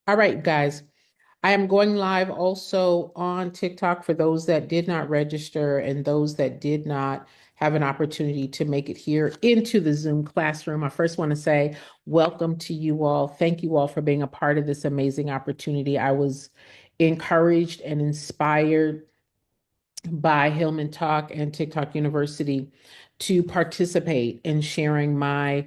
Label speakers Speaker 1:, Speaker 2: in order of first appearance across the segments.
Speaker 1: All right, guys. I am going live also on TikTok for those that did not register and those that did not have an opportunity to make it here into the Zoom classroom. I first want to say welcome to you all. Thank you all for being a part of this amazing opportunity. I was encouraged and inspired by Hillman Talk and TikTok University to participate in sharing my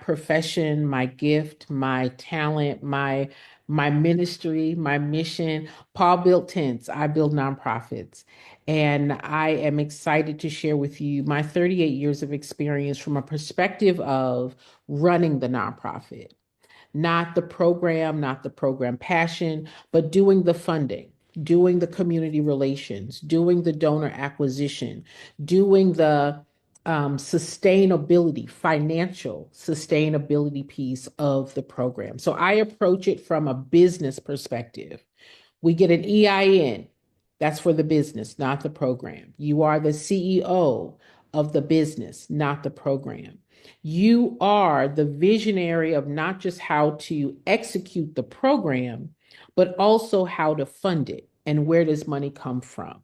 Speaker 1: profession, my gift, my talent, my ministry, my mission. Paul built tents, I build nonprofits. And I am excited to share with you my 38 years of experience from a perspective of running the nonprofit, not the program, not the program passion, but doing the funding, doing the community relations, doing the donor acquisition, doing the sustainability, financial sustainability piece of the program. So I approach it from a business perspective. We get an EIN. That's for the business, not the program. You are the CEO of the business, not the program. You are the visionary of not just how to execute the program, but also how to fund it and where does money come from.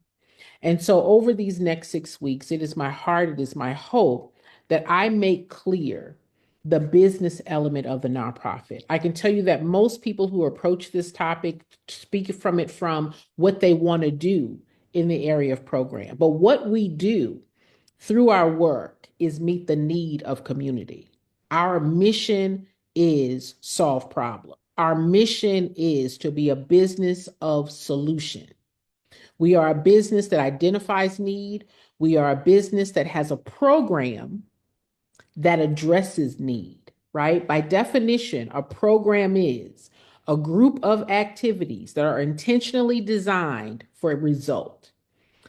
Speaker 1: And so, over these next 6 weeks, it is my heart, it is my hope that I make clear the business element of the nonprofit. I can tell you that most people who approach this topic speak from it from what they want to do in the area of program. But what we do through our work is meet the need of community. Our mission is solve problem. Our mission is to be a business of solution. We are a business that identifies need. We are a business that has a program that addresses need, right? By definition, a program is a group of activities that are intentionally designed for a result,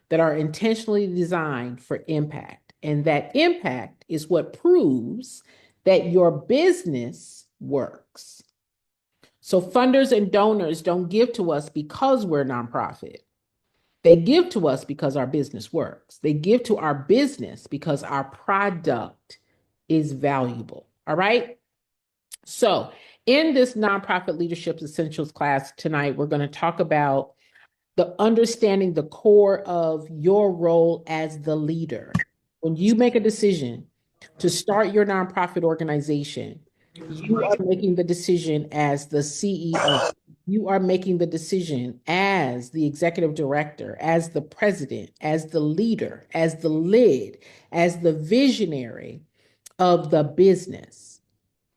Speaker 1: that are intentionally designed for impact. And that impact is what proves that your business works. So funders and donors don't give to us because we're a nonprofit. They give to us because our business works. They give to our business because our product is valuable. All right. So, in this nonprofit leadership essentials class tonight, we're going to talk about the understanding the core of your role as the leader. When you make a decision to start your nonprofit organization, you are making the decision as the CEO. You are making the decision as the executive director, as the president, as the leader, as the lid, as the visionary of the business,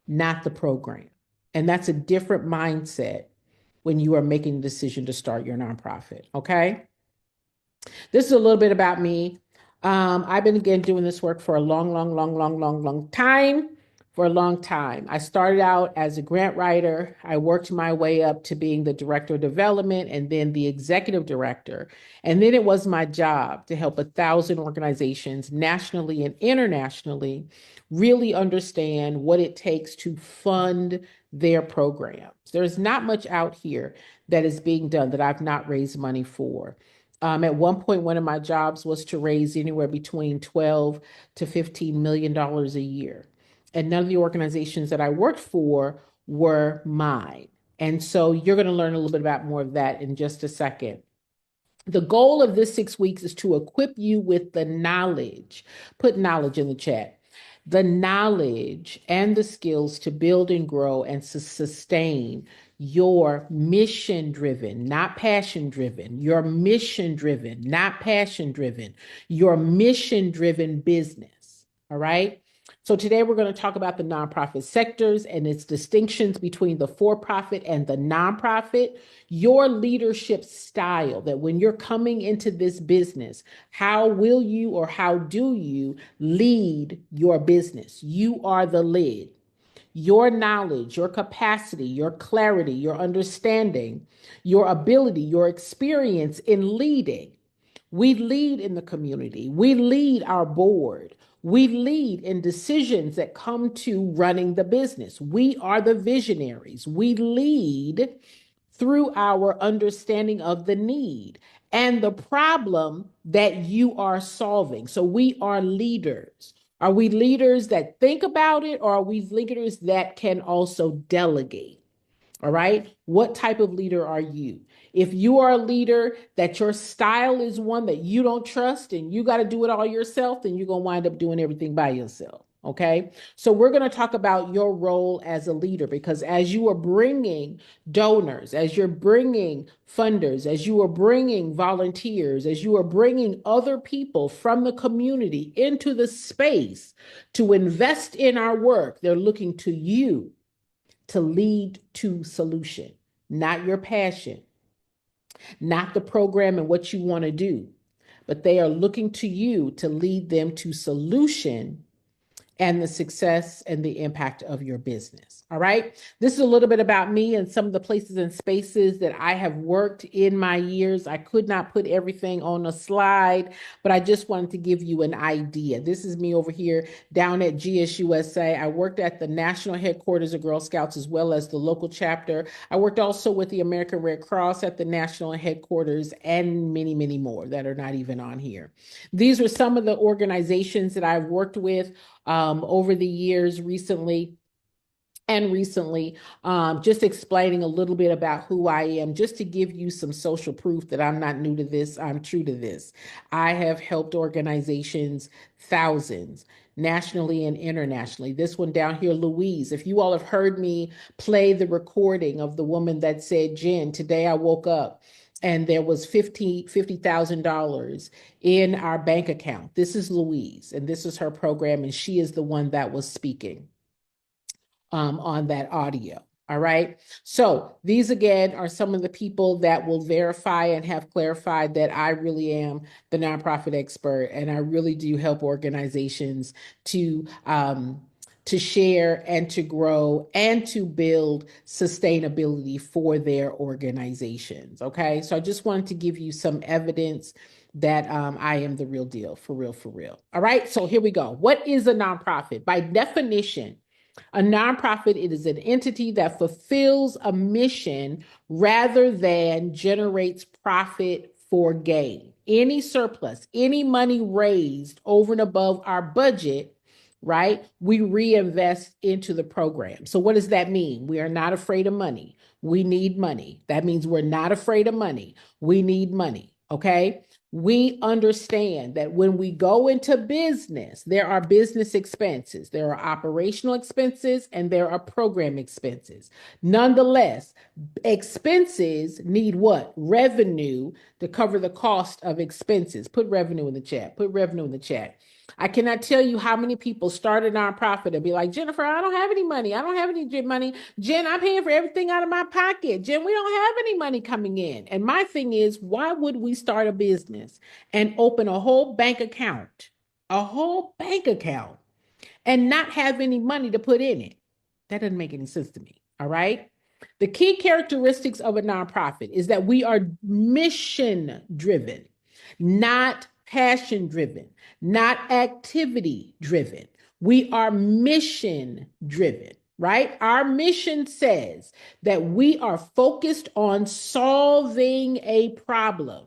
Speaker 1: not the program. And that's a different mindset when you are making the decision to start your nonprofit. Okay. This is a little bit about me. I've been again doing this work for a long time. For a long time. I started out as a grant writer. I worked my way up to being the director of development and then the executive director. And then it was my job to help 1,000 organizations nationally and internationally really understand what it takes to fund their programs. There's not much out here that is being done that I've not raised money for. At one point, one of my jobs was to raise anywhere between 12 to $15 million a year. And none of the organizations that I worked for were mine. And so you're going to learn a little bit about more of that in just a second. The goal of this 6 weeks is to equip you with the knowledge. Put knowledge in the chat. The knowledge and the skills to build and grow and to sustain your mission driven, not passion driven, your mission driven, not passion driven, your mission driven business. All right. So today we're going to talk about the nonprofit sectors and its distinctions between the for profit and the nonprofit, your leadership style, that when you're coming into this business, how will you or how do you lead your business? You are the lead. Your knowledge, your capacity, your clarity, your understanding, your ability, your experience in leading. We lead in the community. We lead our board. We lead in decisions that come to running the business. We are the visionaries. We lead through our understanding of the need and the problem that you are solving. So we are leaders. Are we leaders that think about it, or are we leaders that can also delegate? All right. What type of leader are you? If you are a leader that your style is one that you don't trust and you got to do it all yourself, then you're going to wind up doing everything by yourself. Okay. So we're going to talk about your role as a leader because as you are bringing donors, as you're bringing funders, as you are bringing volunteers, as you are bringing other people from the community into the space to invest in our work, they're looking to you to lead to solution, not your passion, not the program and what you want to do, but they are looking to you to lead them to solution and the success and the impact of your business. All right. This is a little bit about me and some of the places and spaces that I have worked in my years. I could not put everything on a slide, but I just wanted to give you an idea. This is me over here down at GSUSA. I worked at the national headquarters of Girl Scouts as well as the local chapter. I worked also with the American Red Cross at the national headquarters and many, many more that are not even on here. These are some of the organizations that I've worked with over the years recently, just explaining a little bit about who I am, just to give you some social proof that I'm not new to this, I'm true to this. I have helped organizations, thousands, nationally and internationally. This one down here, Louise, if you all have heard me play the recording of the woman that said, Jen, today I woke up and there was $50,000 in our bank account. This is Louise, and this is her program, and she is the one that was speaking on that audio. All right. So these again are some of the people that will verify and have clarified that I really am the nonprofit expert, and I really do help organizations to share and to grow and to build sustainability for their organizations. Okay. So I just wanted to give you some evidence that I am the real deal, for real, for real. All right. So here we go. What is a nonprofit? By definition, a nonprofit, it is an entity that fulfills a mission rather than generates profit for gain. Any surplus, any money raised over and above our budget, right? We reinvest into the program. So what does that mean? We are not afraid of money. We need money. That means we're not afraid of money. We need money. Okay. We understand that when we go into business, there are business expenses, there are operational expenses, and there are program expenses. Nonetheless, expenses need what? Revenue to cover the cost of expenses. Put revenue in the chat. Put revenue in the chat. I cannot tell you how many people start a nonprofit and be like, Jennifer, I don't have any money. I don't have any money. Jen, I'm paying for everything out of my pocket. Jen, we don't have any money coming in. And my thing is, why would we start a business and open a whole bank account, and not have any money to put in it? That doesn't make any sense to me. All right. The key characteristics of a nonprofit is that we are mission driven, not passion driven, not activity driven. We are mission driven, right? Our mission says that we are focused on solving a problem,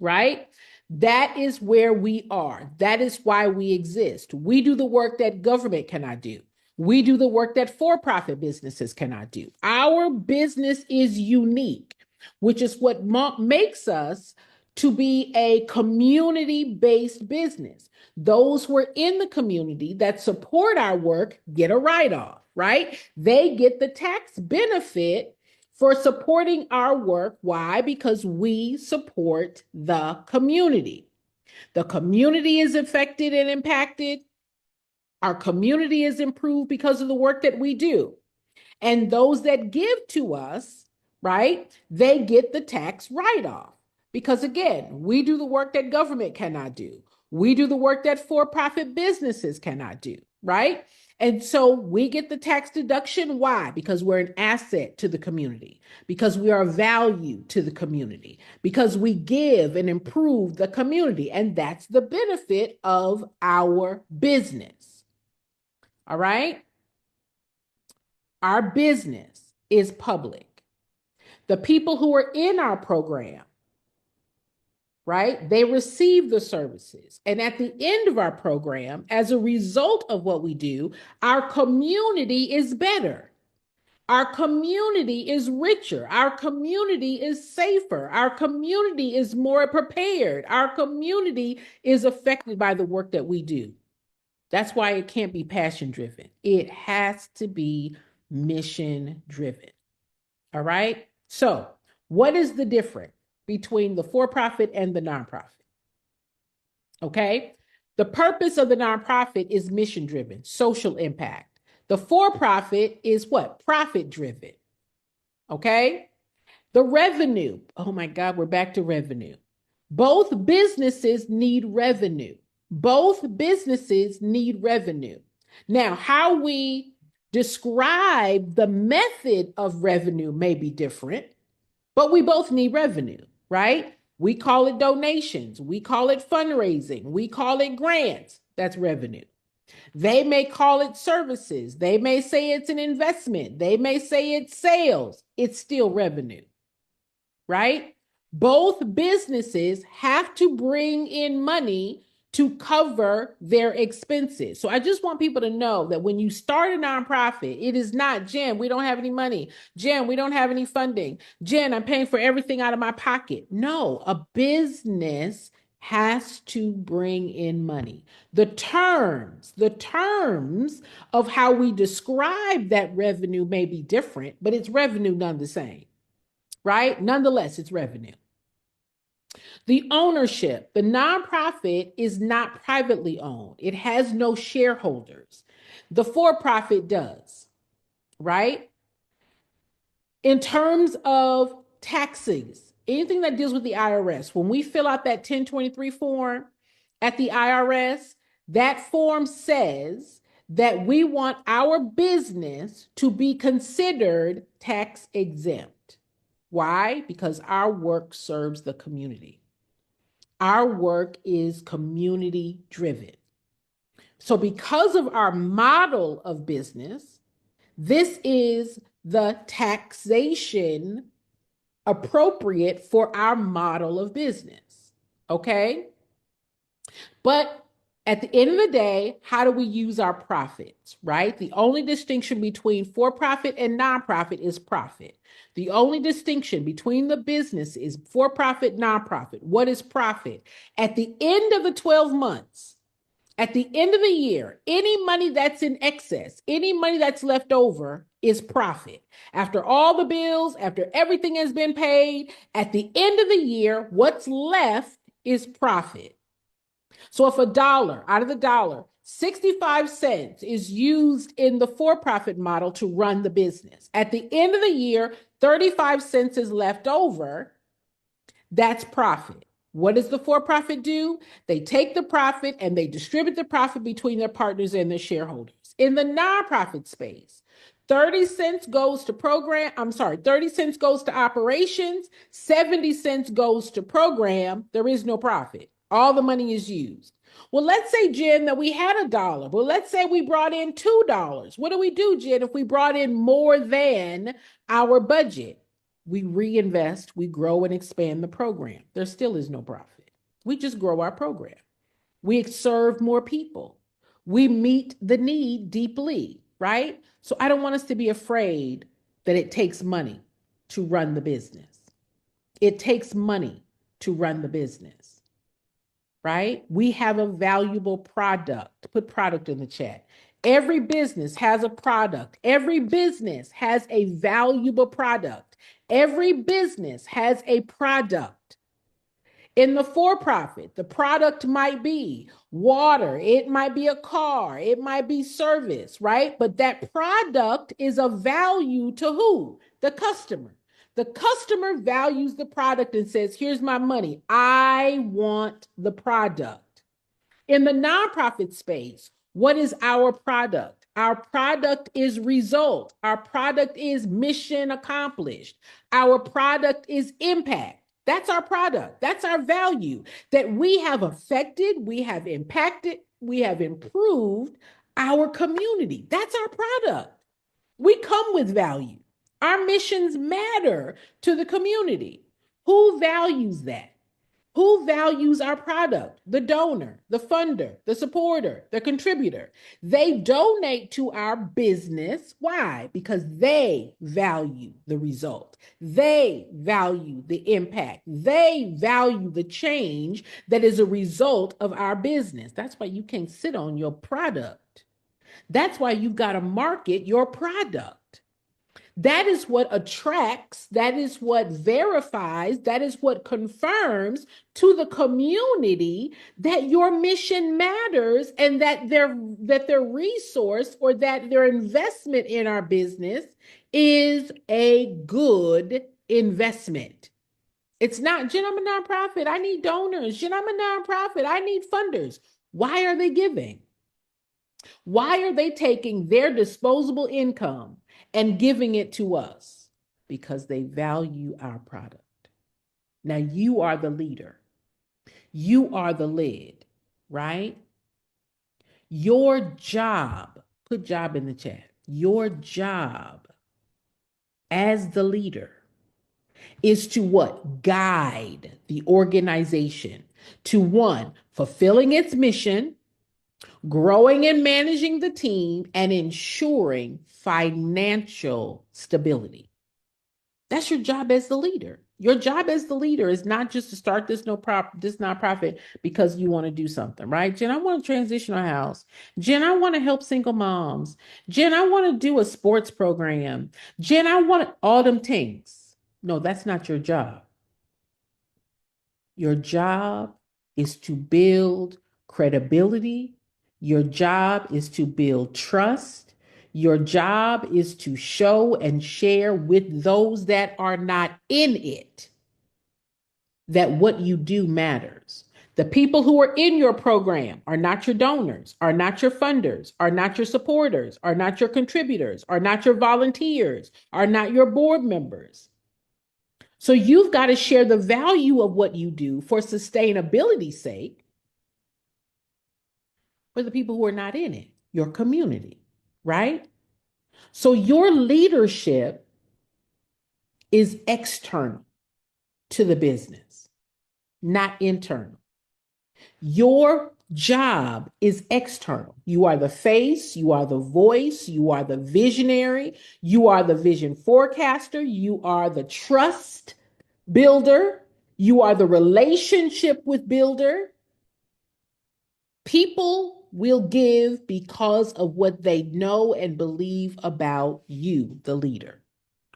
Speaker 1: right? That is where we are. That is why we exist. We do the work that government cannot do. We do the work that for-profit businesses cannot do. Our business is unique, which is what makes us to be a community-based business. Those who are in the community that support our work get a write-off, right? They get the tax benefit for supporting our work. Why? Because we support the community. The community is affected and impacted. Our community is improved because of the work that we do. And those that give to us, right, they get the tax write-off. Because again, we do the work that government cannot do. We do the work that for-profit businesses cannot do, right? And so we get the tax deduction. Why? Because we're an asset to the community, because we are a value to the community, because we give and improve the community. And that's the benefit of our business. All right? Our business is public. The people who are in our program, right, they receive the services. And at the end of our program, as a result of what we do, our community is better. Our community is richer. Our community is safer. Our community is more prepared. Our community is affected by the work that we do. That's why it can't be passion driven. It has to be mission driven. All right. So, what is the difference between the for profit and the nonprofit? Okay. The purpose of the nonprofit is mission driven, social impact. The for profit is what? Profit driven. Okay. The revenue. Oh my God, we're back to revenue. Both businesses need revenue. Both businesses need revenue. Now, how we describe the method of revenue may be different, but we both need revenue, right? We call it donations. We call it fundraising. We call it grants. That's revenue. They may call it services. They may say it's an investment. They may say it's sales. It's still revenue, right? Both businesses have to bring in money to cover their expenses. So I just want people to know that when you start a nonprofit, it is not, Jen, we don't have any money. Jen, we don't have any funding. Jen, I'm paying for everything out of my pocket. No, a business has to bring in money. The terms of how we describe that revenue may be different, but it's revenue none the same, right? Nonetheless, it's revenue. The ownership, the nonprofit is not privately owned. It has no shareholders. The for-profit does, right? In terms of taxes, anything that deals with the IRS, when we fill out that 1023 form at the IRS, that form says that we want our business to be considered tax exempt. Why? Because our work serves the community. Our work is community driven. So, because of our model of business, this is the taxation appropriate for our model of business. Okay? But at the end of the day, how do we use our profits, right? The only distinction between for profit and nonprofit is profit. The only distinction between the business is for profit, nonprofit. What is profit? At the end of the 12 months, at the end of the year, any money that's in excess, any money that's left over is profit. After all the bills, after everything has been paid, at the end of the year, what's left is profit. So if $1 out of the dollar, 65 cents is used in the for-profit model to run the business. At the end of the year, 35 cents is left over. That's profit. What does the for-profit do? They take the profit and they distribute the profit between their partners and their shareholders. In the nonprofit space, 30 cents goes to 30 cents goes to operations, 70 cents goes to program. There is no profit. All the money is used. Well, let's say, Jen, that we had $1. Well, let's say we brought in $2. What do we do, Jen, if we brought in more than our budget? We reinvest, we grow and expand the program. There still is no profit. We just grow our program. We serve more people. We meet the need deeply, right? So I don't want us to be afraid that it takes money to run the business. It takes money to run the business, right? We have a valuable product. Put product in the chat. Every business has a product. Every business has a valuable product. Every business has a product. In the for-profit, the product might be water, it might be a car, it might be service, right? But that product is of value to who? The customer. The customer values the product and says, here's my money. I want the product. In the nonprofit space, what is our product? Our product is result. Our product is mission accomplished. Our product is impact. That's our product. That's our value that we have affected, we have impacted, we have improved our community. That's our product. We come with value. Our missions matter to the community. Who values that? Who values our product? The donor, the funder, the supporter, the contributor. They donate to our business. Why? Because they value the result. They value the impact. They value the change that is a result of our business. That's why you can't sit on your product. That's why you've got to market your product. That is what attracts, that is what verifies, that is what confirms to the community that your mission matters and that their resource or that their investment in our business is a good investment. It's not, Jen, I'm a nonprofit. I need donors. Jen, I'm a nonprofit. I need funders. Why are they giving? Why are they taking their disposable income and giving it to us? Because they value our product. Now, you are the leader, you are the lid, right? Your job, put job in the chat. Your job as the leader is to what? Guide the organization to one, fulfilling its mission, growing and managing the team, and ensuring financial stability. That's your job as the leader. Your job as the leader is not just to start this nonprofit because you want to do something, right? Jen, I want to transition a house. Jen, I want to help single moms. Jen, I want to do a sports program. Jen, I want all them things. No, that's not your job. Your job is to build credibility. Your job is to build trust. Your job is to show and share with those that are not in it that what you do matters. The people who are in your program are not your donors, are not your funders, are not your supporters, are not your contributors, are not your volunteers, are not your board members. So you've got to share the value of what you do for sustainability's sake for the people who are not in it, your community, right? So your leadership is external to the business, not internal. Your job is external. You are the face, you are the voice, you are the visionary, you are the vision forecaster, you are the trust builder, you are the relationship with builder. People will give because of what they know and believe about you, the leader.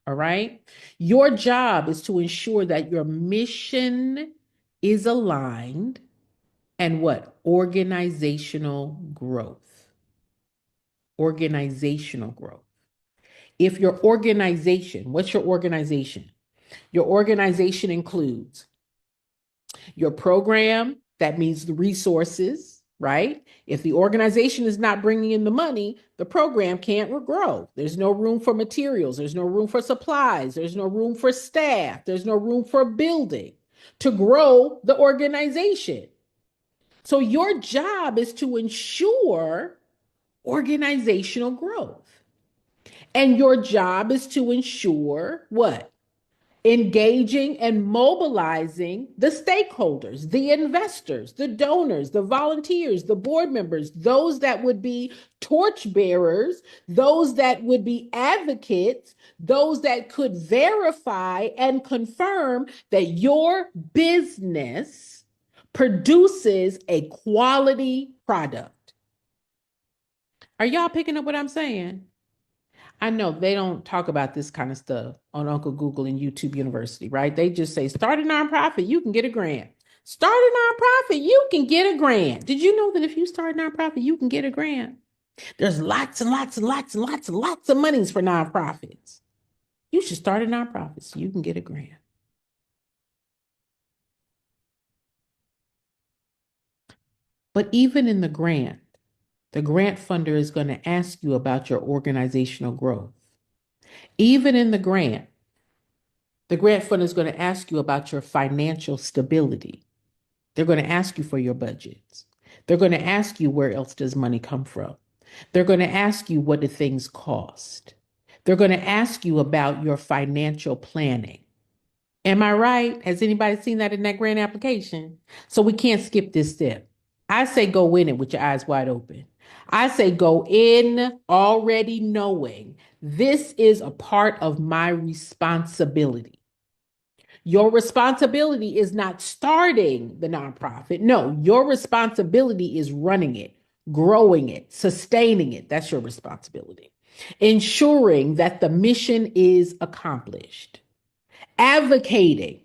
Speaker 1: All right. Your job is to ensure that your mission is aligned and what? Organizational growth. Organizational growth. If your organization, what's your organization? Your organization includes your program, that means the resources, right? If the organization is not bringing in the money, the program can't grow. There's no room for materials. There's no room for supplies. There's no room for staff. There's no room for building to grow the organization. So your job is to ensure organizational growth. And your job is to ensure what? Engaging and mobilizing the stakeholders, the investors, the donors, the volunteers, the board members, those that would be torchbearers, those that would be advocates, those that could verify and confirm that your business produces a quality product. Are y'all picking up what I'm saying? I know they don't talk about this kind of stuff on Uncle Google and YouTube University, right? They just say, start a nonprofit, you can get a grant. Start a nonprofit, you can get a grant. Did you know that if you start a nonprofit, you can get a grant? There's lots and lots and lots and lots and lots of monies for nonprofits. You should start a nonprofit so you can get a grant. But even in the grant funder is going to ask you about your organizational growth. Even in the grant funder is going to ask you about your financial stability. They're going to ask you for your budgets. They're going to ask you where else does money come from. They're going to ask you what do things cost. They're going to ask you about your financial planning. Am I right? Has anybody seen that in that grant application? So we can't skip this step. I say go in it with your eyes wide open. I say go in already knowing this is a part of my responsibility. Your responsibility is not starting the nonprofit. No, your responsibility is running it, growing it, sustaining it. That's your responsibility. Ensuring that the mission is accomplished, advocating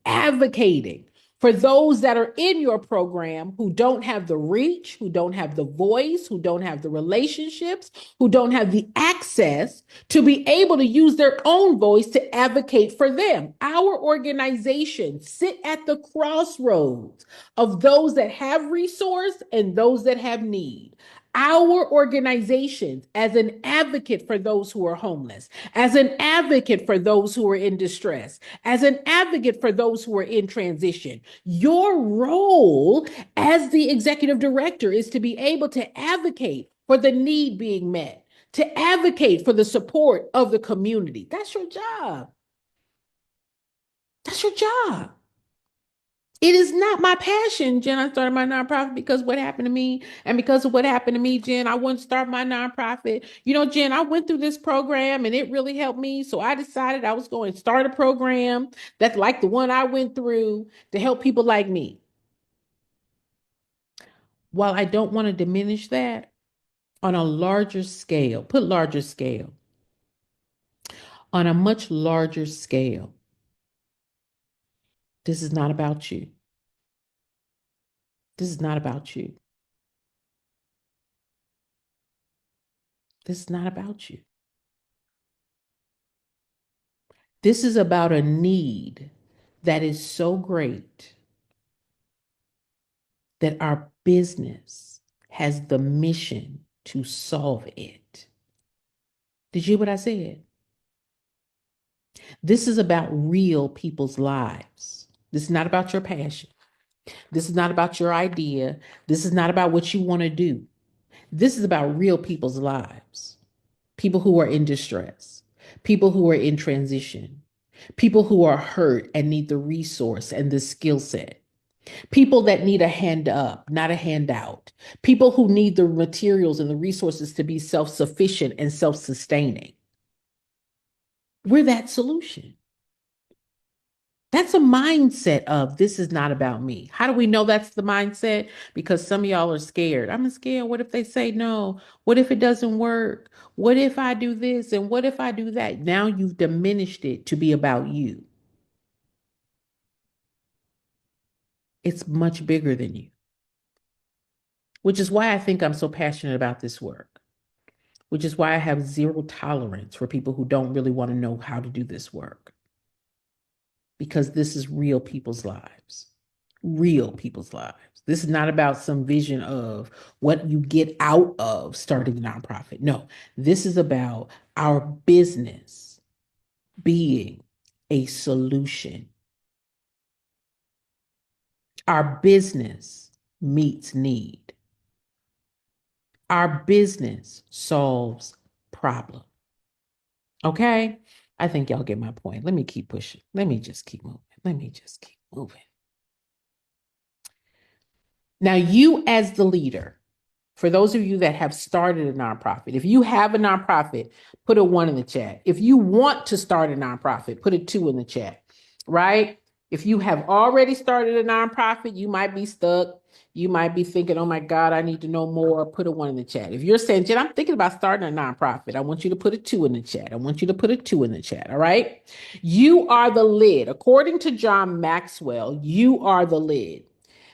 Speaker 1: advocating for those that are in your program who don't have the reach, who don't have the voice, who don't have the relationships, who don't have the access to be able to use their own voice to advocate for them. Our organizations sit at the crossroads of those that have resource and those that have need. Our organizations, as an advocate for those who are homeless, as an advocate for those who are in distress, as an advocate for those who are in transition, your role as the executive director is to be able to advocate for the need being met, to advocate for the support of the community. That's your job. That's your job. It is not my passion, Jen. I started my nonprofit because what happened to me, and because of what happened to me, Jen, I wouldn't start my nonprofit. You know, Jen, I went through this program and it really helped me. So I decided I was going to start a program that's like the one I went through to help people like me. While I don't want to diminish that, on a larger scale, put larger scale, on a much larger scale, this is not about you. This is not about you. This is not about you. This is about a need that is so great that our business has the mission to solve it. Did you hear what I said? This is about real people's lives. This is not about your passion. This is not about your idea. This is not about what you want to do. This is about real people's lives. People who are in distress, people who are in transition, people who are hurt and need the resource and the skill set. People that need a hand up, not a handout. People who need the materials and the resources to be self sufficient and self sustaining. We're that solution. That's a mindset of this is not about me. How do we know that's the mindset? Because some of y'all are scared. I'm scared. What if they say no? What if it doesn't work? What if I do this? And what if I do that? Now you've diminished it to be about you. It's much bigger than you, which is why I think I'm so passionate about this work, which is why I have zero tolerance for people who don't really want to know how to do this work, because this is real people's lives, real people's lives. This is not about some vision of what you get out of starting a nonprofit. No, this is about our business being a solution. Our business meets need. Our business solves problem. Okay? I think y'all get my point. Let me keep pushing. Let me just keep moving. Let me just keep moving. Now, you as the leader, for those of you that have started a nonprofit, if you have a nonprofit, put a one in the chat. If you want to start a nonprofit, put a two in the chat, right? If you have already started a nonprofit, you might be stuck. You might be thinking, oh my God, I need to know more. Put a one in the chat. If you're saying, Jen, I'm thinking about starting a nonprofit, I want you to put a two in the chat. I want you to put a two in the chat. All right. You are the lid. According to John Maxwell, you are the lid.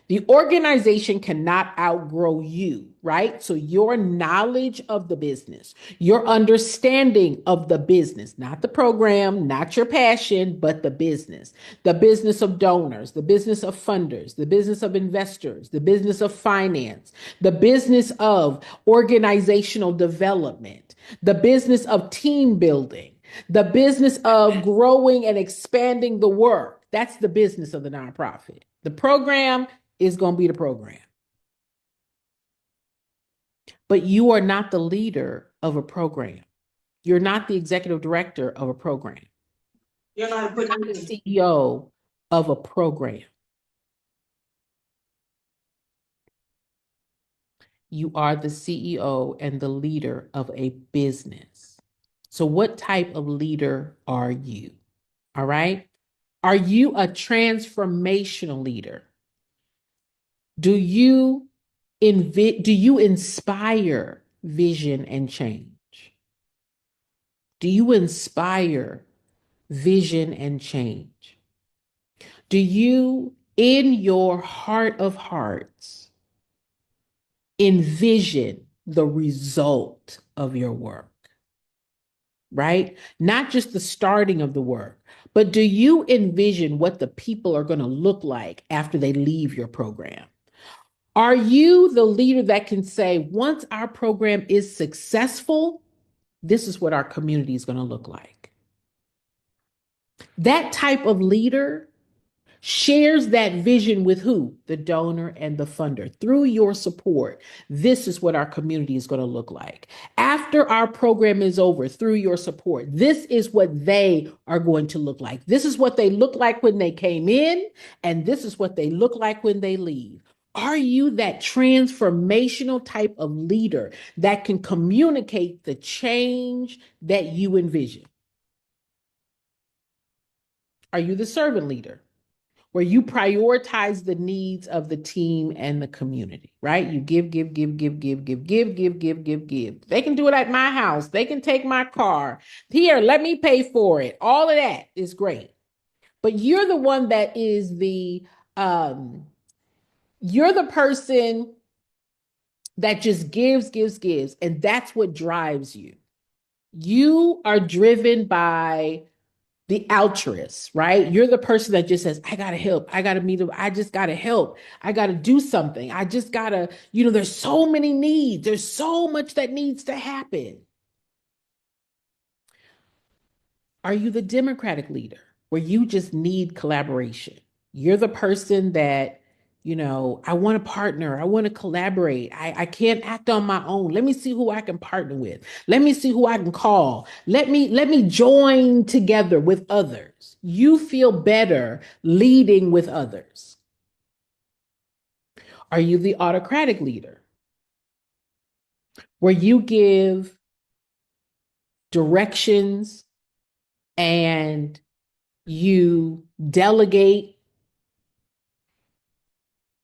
Speaker 1: The organization cannot outgrow you, right? So your knowledge of the business, your understanding of the business, not the program, not your passion, but the business of donors, the business of funders, the business of investors, the business of finance, the business of organizational development, the business of team building, the business of growing and expanding the work. That's the business of the nonprofit. The program is going to be the program. But you are not the leader of a program. You're not the executive director of a program.
Speaker 2: You know how to put
Speaker 1: Not the
Speaker 2: anything.
Speaker 1: CEO of a program. You are the CEO and the leader of a business. So, what type of leader are you? All right. Are you a transformational leader? Do you inspire vision and change? Do you inspire vision and change? Do you, in your heart of hearts, envision the result of your work? Right? Not just the starting of the work, but do you envision what the people are going to look like after they leave your program? Are you the leader that can say, once our program is successful, this is what our community is going to look like? That type of leader shares that vision with who? The donor and the funder. Through your support, this is what our community is going to look like. After our program is over, through your support, this is what they are going to look like. This is what they look like when they came in, and this is what they look like when they leave. Are you that transformational type of leader that can communicate the change that you envision? Are you the servant leader, where you prioritize the needs of the team and the community, right? You give, give, give, give, give, give, give, give, give, give, give. They can do it at my house. They can take my car. Here, let me pay for it. All of that is great. But you're the one that is um, you're the person that just gives, gives, gives. And that's what drives you. You are driven by the altruist, right? You're the person that just says, I gotta help. I gotta meet them. I just gotta help. I gotta do something. I just gotta, there's so many needs. There's so much that needs to happen. Are you the Democratic leader where you just need collaboration? You're the person that, I want to partner. I want to collaborate. I can't act on my own. Let me see who I can partner with. Let me see who I can call. Let me join together with others. You feel better leading with others. Are you the autocratic leader where you give directions and you delegate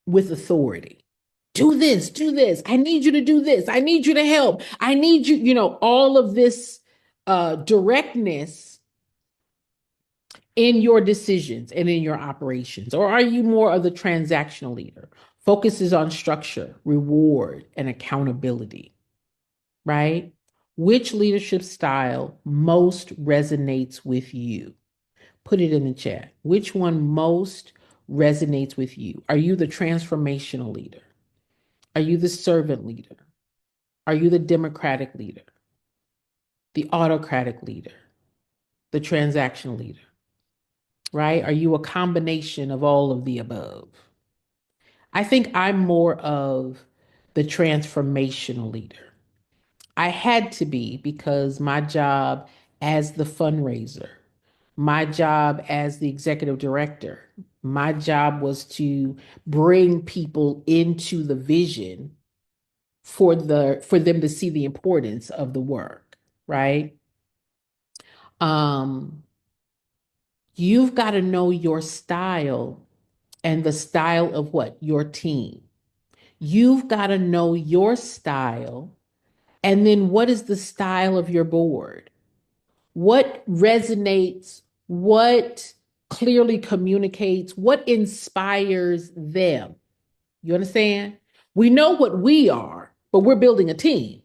Speaker 1: with authority? Do this, do this. I need you to do this. I need you to help. I need you, all of this directness in your decisions and in your operations? Or are you more of the transactional leader? Focuses on structure, reward, and accountability, right? Which leadership style most resonates with you? Put it in the chat. Which one most resonates with you? Are you the transformational leader? Are you the servant leader? Are you the democratic leader, the autocratic leader, the transactional leader, right? Are you a combination of all of the above? I think I'm more of the transformational leader. I had to be because my job as the fundraiser, my job as the executive director, my job was to bring people into the vision for them to see the importance of the work, right? Um, you've got to know your style and the style of what? Your team. You've got to know your style. And then what is the style of your board? What resonates? What clearly communicates? What inspires them? You understand? We know what we are, but we're building a team.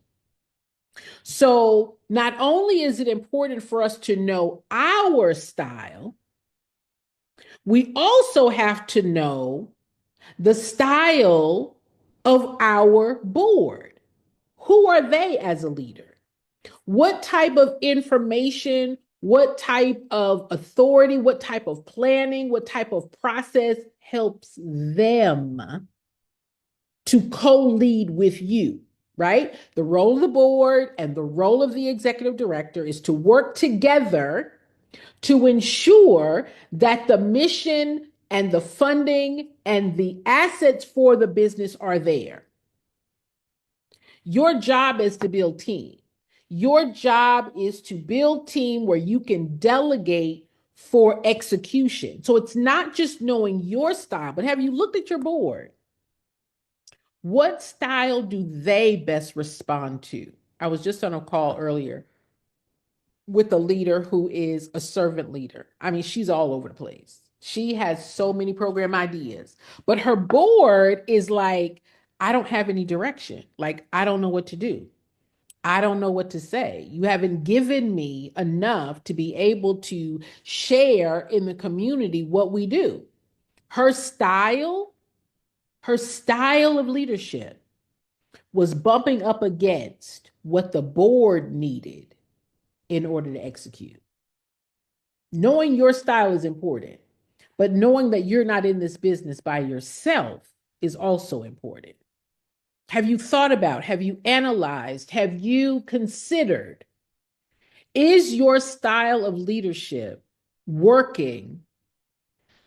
Speaker 1: So not only is it important for us to know our style, we also have to know the style of our board. Who are they as a leader? What type of information, what type of authority, what type of planning, what type of process helps them to co lead with you, right? The role of the board and the role of the executive director is to work together to ensure that the mission and the funding and the assets for the business are there. Your job is to build team. Your job is to build team where you can delegate for execution. So it's not just knowing your style, but have you looked at your board? What style do they best respond to? I was just on a call earlier with a leader who is a servant leader. I mean, she's all over the place. She has so many program ideas, but her board is like, I don't have any direction. Like, I don't know what to do. I don't know what to say. You haven't given me enough to be able to share in the community what we do. Her style, her style of leadership was bumping up against what the board needed in order to execute. Knowing your style is important, but knowing that you're not in this business by yourself is also important. Have you thought about, have you analyzed, have you considered, is your style of leadership working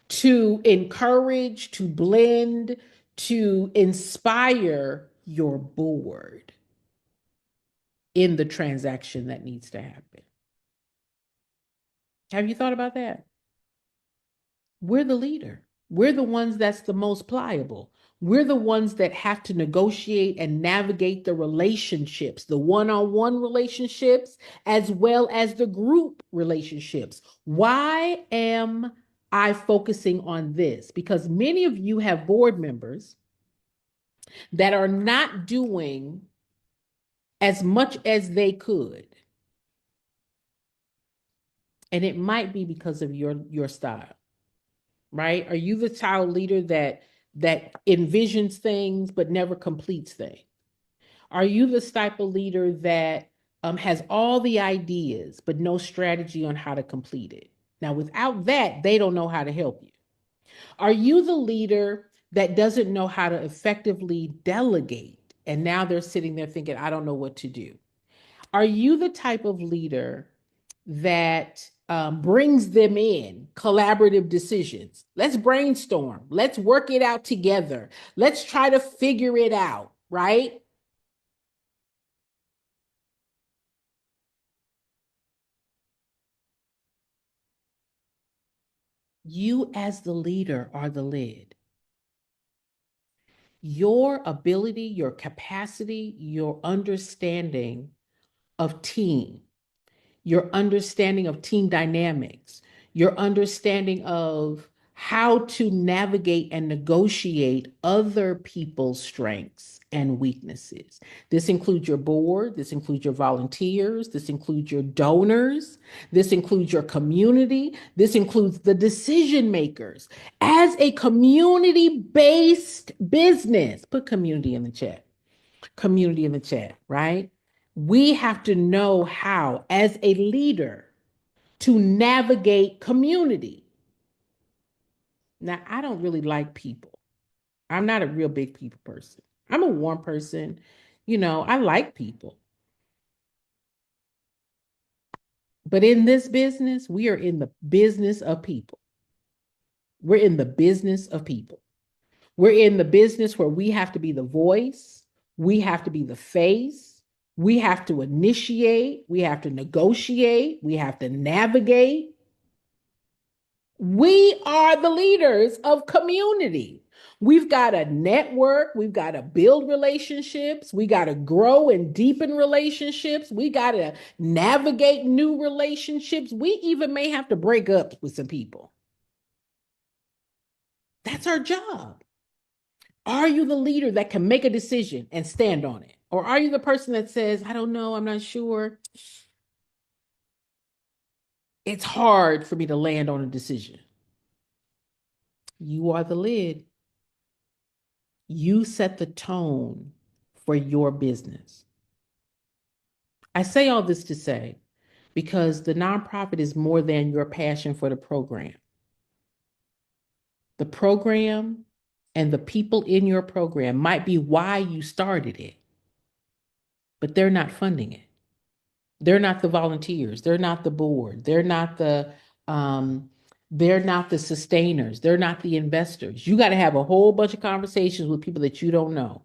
Speaker 1: to encourage, to blend, to inspire your board in the transaction that needs to happen? Have you thought about that? We're the leader. We're the ones that's the most pliable. We're the ones that have to negotiate and navigate the relationships, the one on one relationships, as well as the group relationships. Why am I focusing on this? Because many of you have board members that are not doing as much as they could. And it might be because of your style. Right? Are you the child leader that envisions things but never completes things? Are you the type of leader that has all the ideas but no strategy on how to complete it? Now, without that, they don't know how to help you. Are you the leader that doesn't know how to effectively delegate? And now they're sitting there thinking, I don't know what to do. Are you the type of leader that brings them in collaborative decisions? Let's brainstorm. Let's work it out together. Let's try to figure it out, right? You, as the leader, are the lid. Your ability, your capacity, your understanding of team, your understanding of team dynamics, your understanding of how to navigate and negotiate other people's strengths and weaknesses. This includes your board, this includes your volunteers, this includes your donors, this includes your community, this includes the decision makers. As a community based business, put community in the chat, community in the chat, right? We have to know how, as a leader, to navigate community. Now, I don't really like people. I'm not a real big people person. I'm a warm person. You know, I like people. But in this business, we are in the business of people. We're in the business of people. We're in the business where we have to be the voice, we have to be the face, we have to initiate, we have to negotiate, we have to navigate. We are the leaders of community. We've got to network, we've got to build relationships, we got to grow and deepen relationships, we got to navigate new relationships. We even may have to break up with some people. That's our job. Are you the leader that can make a decision and stand on it? Or are you the person that says, I don't know, I'm not sure? It's hard for me to land on a decision. You are the lid. You set the tone for your business. I say all this to say because the nonprofit is more than your passion for the program. The program and the people in your program might be why you started it, but they're not funding it. They're not the volunteers. They're not the board. Um, they're not the sustainers. They're not the investors. You got to have a whole bunch of conversations with people that you don't know.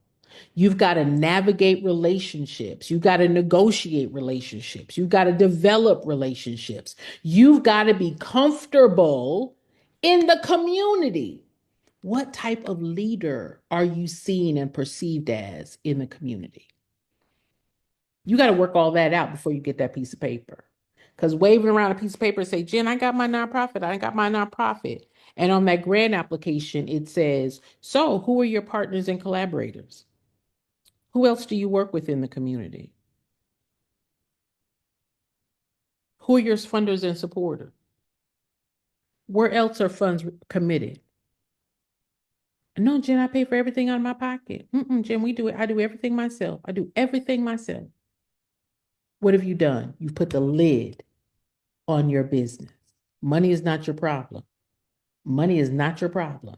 Speaker 1: You've got to navigate relationships. You've got to negotiate relationships. You've got to develop relationships. You've got to be comfortable in the community. What type of leader are you seen and perceived as in the community? You got to work all that out before you get that piece of paper. Because waving around a piece of paper and say, Jen, I got my nonprofit. I got my nonprofit. And on that grant application, it says, so who are your partners and collaborators? Who else do you work with in the community? Who are your funders and supporters? Where else are funds committed? No, Jen, I pay for everything out of my pocket. Jen, we do it. I do everything myself. I do everything myself. What have you done? You've put the lid on your business. Money is not your problem. Money is not your problem.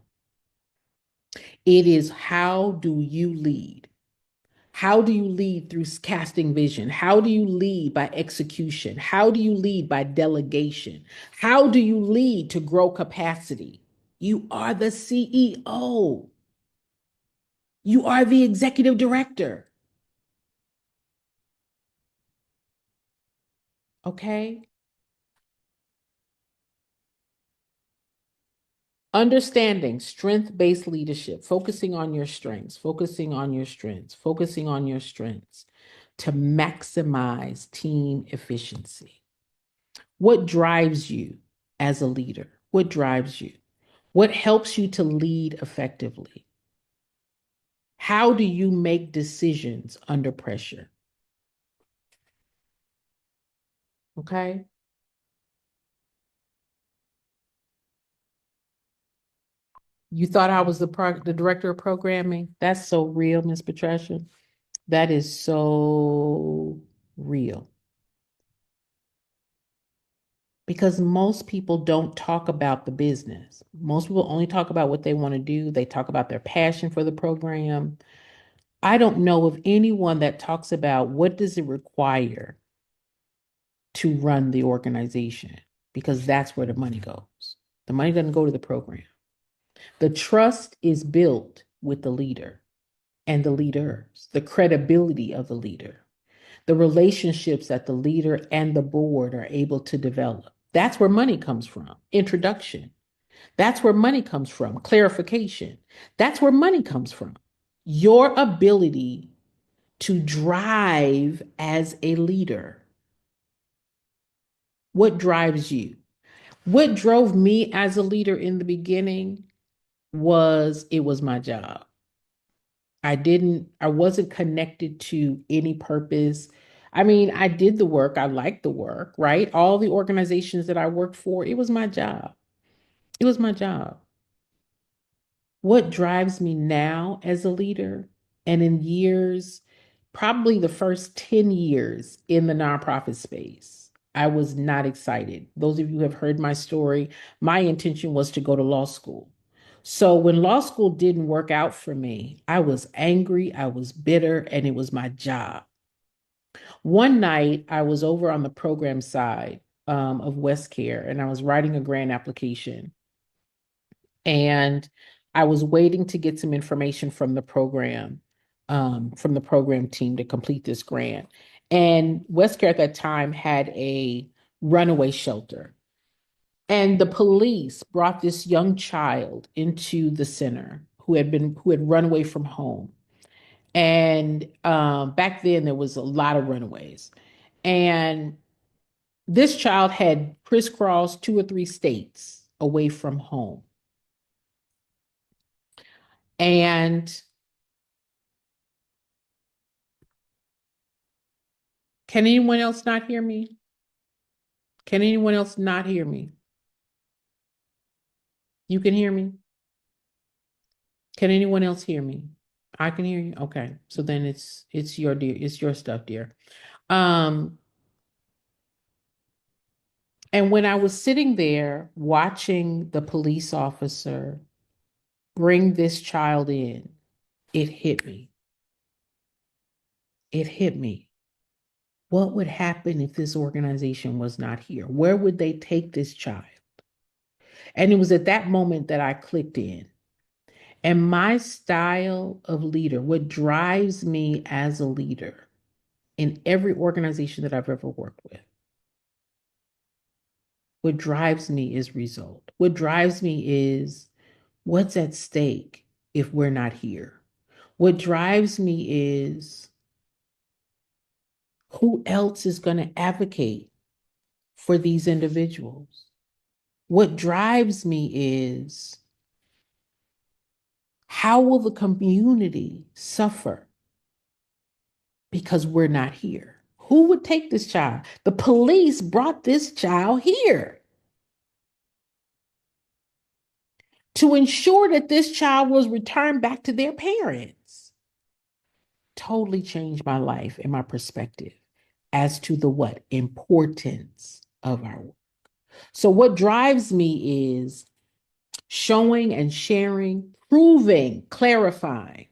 Speaker 1: It is how do you lead? How do you lead through casting vision? How do you lead by execution? How do you lead by delegation? How do you lead to grow capacity? You are the CEO. You are the executive director. Okay? Understanding strength based leadership, focusing on your strengths, focusing on your strengths, focusing on your strengths to maximize team efficiency. What drives you as a leader? What drives you? What helps you to lead effectively? How do you make decisions under pressure? Okay. You thought I was the director of programming? That's so real, Miss Patricia. That is so real. Because most people don't talk about the business. Most people only talk about what they want to do. They talk about their passion for the program. I don't know of anyone that talks about what does it require to run the organization, because that's where the money goes. The money doesn't go to the program. The trust is built with the leader and the leaders, the credibility of the leader, the relationships that the leader and the board are able to develop. That's where money comes from. Introduction. That's where money comes from. Clarification. That's where money comes from. Your ability to drive as a leader. What drives you? What drove me as a leader in the beginning was it was my job. I wasn't connected to any purpose. I mean, I did the work, I liked the work, right? All the organizations that I worked for, it was my job. It was my job. What drives me now as a leader and in years, probably the first 10 years in the nonprofit space, I was not excited. Those of you who have heard my story, my intention was to go to law school. So when law school didn't work out for me, I was angry, I was bitter, and it was my job. One night, I was over on the program side of West Care, and I was writing a grant application, and I was waiting to get some information from the program team to complete this grant. And West Care at that time had a runaway shelter. And the police brought this young child into the center who had run away from home. And back then there was a lot of runaways. And this child had crisscrossed 2 or 3 states away from home. And can anyone else not hear me? Can anyone else not hear me? You can hear me? Can anyone else hear me? I can hear you. Okay. So then it's your dear, it's your stuff, dear. Um, and when I was sitting there watching the police officer bring this child in, it hit me. It hit me. What would happen if this organization was not here? Where would they take this child? And it was at that moment that I clicked in. And my style of leader, what drives me as a leader in every organization that I've ever worked with, what drives me is result. What drives me is what's at stake if we're not here. What drives me is who else is going to advocate for these individuals? What drives me is how will the community suffer because we're not here? Who would take this child? The police brought this child here to ensure that this child was returned back to their parents. Totally changed my life and my perspective as to the what importance of our work. So what drives me is showing and sharing, proving, clarifying,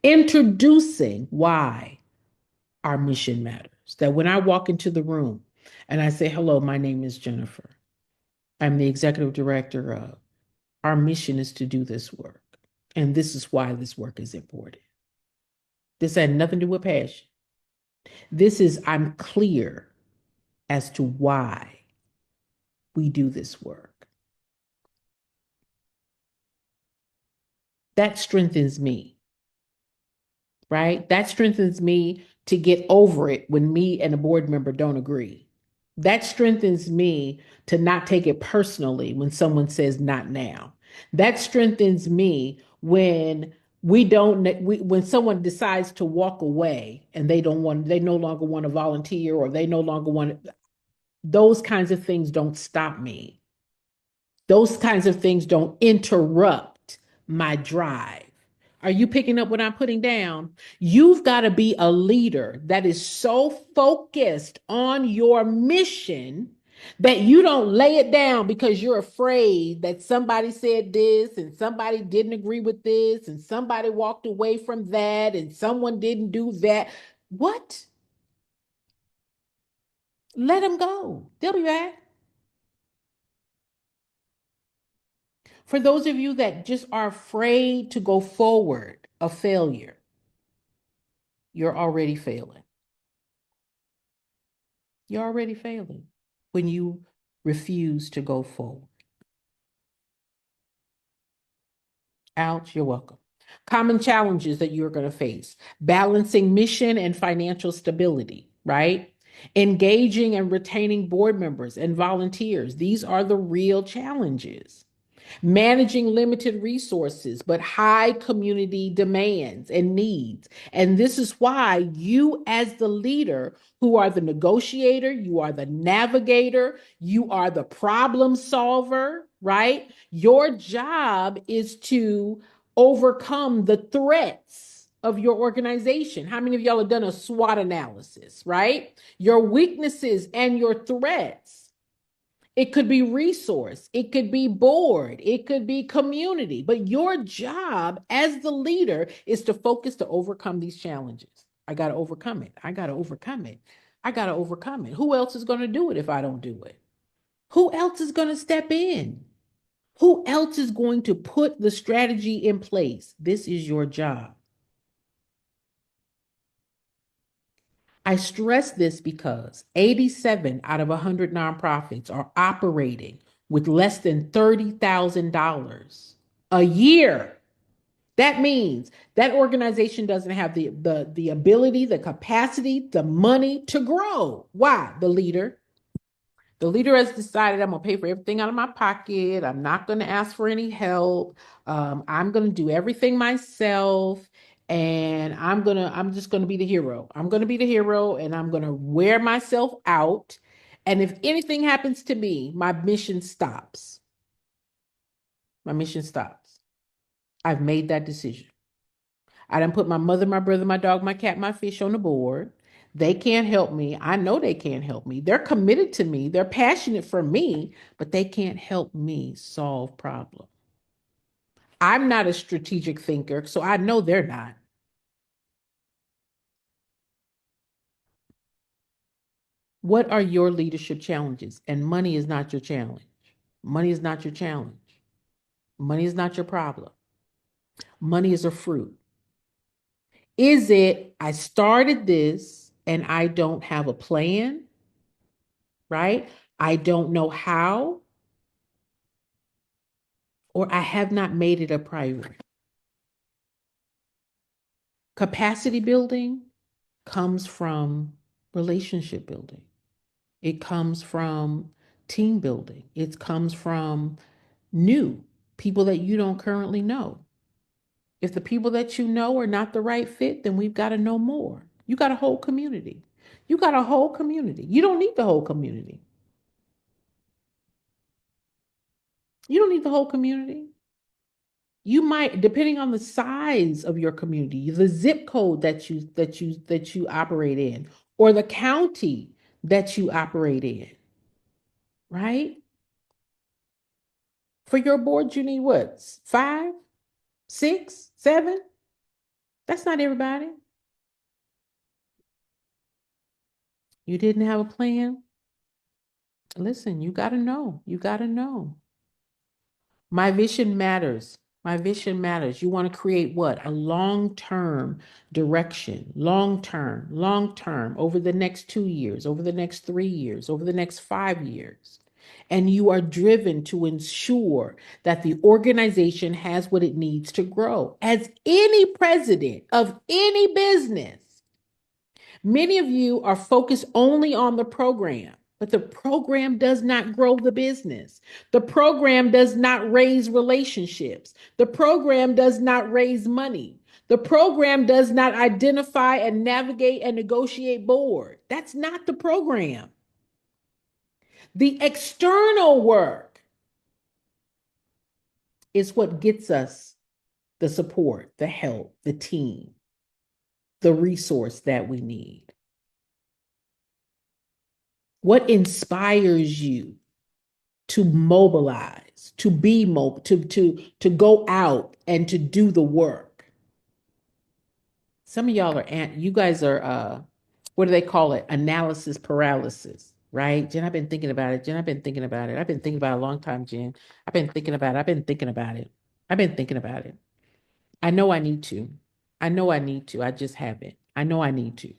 Speaker 1: introducing why our mission matters. That when I walk into the room and I say, hello, my name is Jennifer. I'm the executive director of, our mission is to do this work. And this is why this work is important. This had nothing to do with passion. This is, I'm clear as to why we do this work. That strengthens me, right? That strengthens me to get over it when me and a board member don't agree. That strengthens me to not take it personally when someone says not now. That strengthens me when when someone decides to walk away and they no longer want to volunteer or they no longer want those kinds of things don't stop me. Those kinds of things don't interrupt my drive. Are you picking up what I'm putting down? You've got to be a leader that is so focused on your mission that you don't lay it down because you're afraid that somebody said this and somebody didn't agree with this and somebody walked away from that and someone didn't do that. What? Let them go. They'll be back. For those of you that just are afraid to go forward, a failure, you're already failing. You're already failing when you refuse to go forward. Ouch, you're welcome. Common challenges that you're going to face: balancing mission and financial stability, right? Engaging and retaining board members and volunteers. These are the real challenges. Managing limited resources, but high community demands and needs. And this is why you, as the leader, who are the negotiator, you are the navigator, you are the problem solver, right? Your job is to overcome the threats of your organization. How many of y'all have done a SWOT analysis, right? Your weaknesses and your threats. It could be resource, it could be board, it could be community. But your job as the leader is to focus to overcome these challenges. I got to overcome it. I got to overcome it. I got to overcome it. Who else is going to do it if I don't do it? Who else is going to step in? Who else is going to put the strategy in place? This is your job. I stress this because 87 out of 100 nonprofits are operating with less than $30,000 a year. That means that organization doesn't have the ability, the capacity, the money to grow. Why? The leader has decided I'm going to pay for everything out of my pocket. I'm not going to ask for any help. I'm going to do everything myself. And I'm just going to be the hero. I'm going to be the hero and I'm going to wear myself out. And if anything happens to me, my mission stops. My mission stops. I've made that decision. I done put my mother, my brother, my dog, my cat, my fish on the board. They can't help me. I know they can't help me. They're committed to me. They're passionate for me, but they can't help me solve problems. I'm not a strategic thinker, so I know they're not. What are your leadership challenges? And money is not your challenge. Money is not your challenge. Money is not your problem. Money is a fruit. Is it, I started this and I don't have a plan, right? I don't know how, or I have not made it a priority. Capacity building comes from relationship building. It comes from team building. It comes from new people that you don't currently know. If the people that you know are not the right fit, then we've got to know more. You got a whole community. You got a whole community. You don't need the whole community. You don't need the whole community. You might, depending on the size of your community, the zip code that you operate in, or the county that you operate in, right? For your board, you need what? Five, six, seven? That's not everybody. You didn't have a plan. Listen, you got to know. You got to know. My vision matters. My vision matters. You want to create what? A long term direction, long term, over the next 2 years, over the next 3 years, over the next 5 years. And you are driven to ensure that the organization has what it needs to grow. As any president of any business, many of you are focused only on the program, but the program does not grow the business. The program does not raise relationships. The program does not raise money. The program does not identify and navigate and negotiate board. That's not the program. The external work is what gets us the support, the help, the team, the resource that we need. What inspires you to mobilize, to be mobile, to go out and to do the work? Some of y'all you guys are what do they call it? Analysis paralysis, right? Jen, I've been thinking about it. Jen, I've been thinking about it. I've been thinking about it a long time, Jen. I've been thinking about it. I've been thinking about it. I've been thinking about it. I know I need to. I know I need to. I just haven't. I know I need to.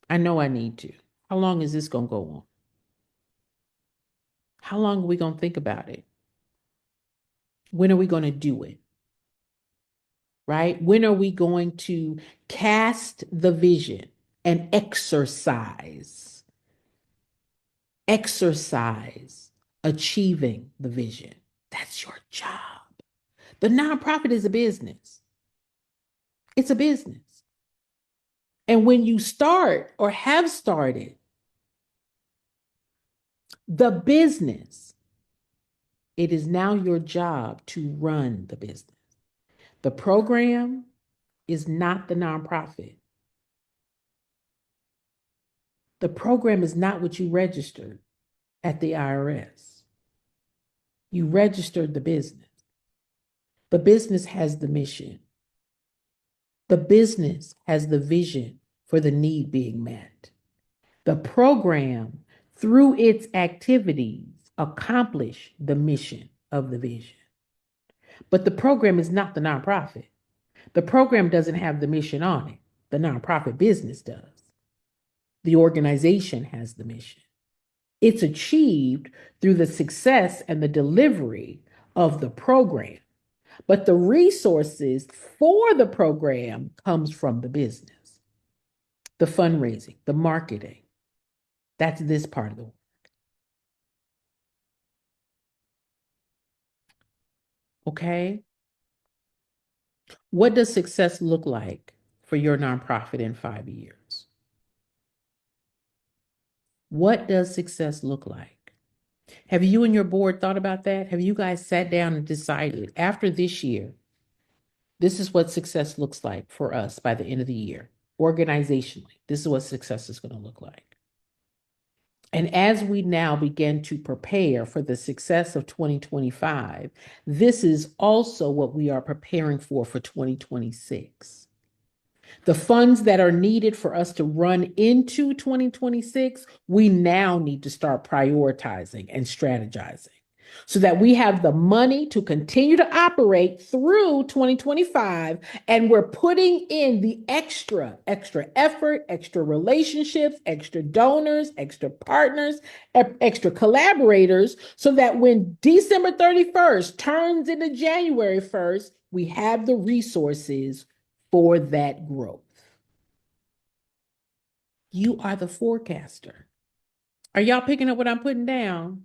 Speaker 1: I know I need to. How long is this going to go on? How long are we going to think about it? When are we going to do it? Right? When are we going to cast the vision and exercise achieving the vision? That's your job. The nonprofit is a business. It's a business. And when you start or have started the business, it is now your job to run the business. The program is not the nonprofit. The program is not what you registered at the IRS. You registered the business. The business has the mission. The business has the vision for the need being met. The program, through its activities, accomplish the mission of the vision. But the program is not the nonprofit. The program doesn't have the mission on it. The nonprofit business does. The organization has the mission. It's achieved through the success and the delivery of the program. But the resources for the program comes from the business, the fundraising, the marketing. That's this part of the work. Okay. What does success look like for your nonprofit in 5 years? What does success look like? Have you and your board thought about that? Have you guys sat down and decided after this year, this is what success looks like for us by the end of the year? Organizationally, this is what success is going to look like. And as we now begin to prepare for the success of 2025, this is also what we are preparing for 2026. The funds that are needed for us to run into 2026, we now need to start prioritizing and strategizing so that we have the money to continue to operate through 2025, and we're putting in the extra effort, extra relationships, extra donors, extra partners, extra collaborators, so that when December 31st turns into January 1st, we have the resources for that growth. You are the forecaster. Are y'all picking up what I'm putting down?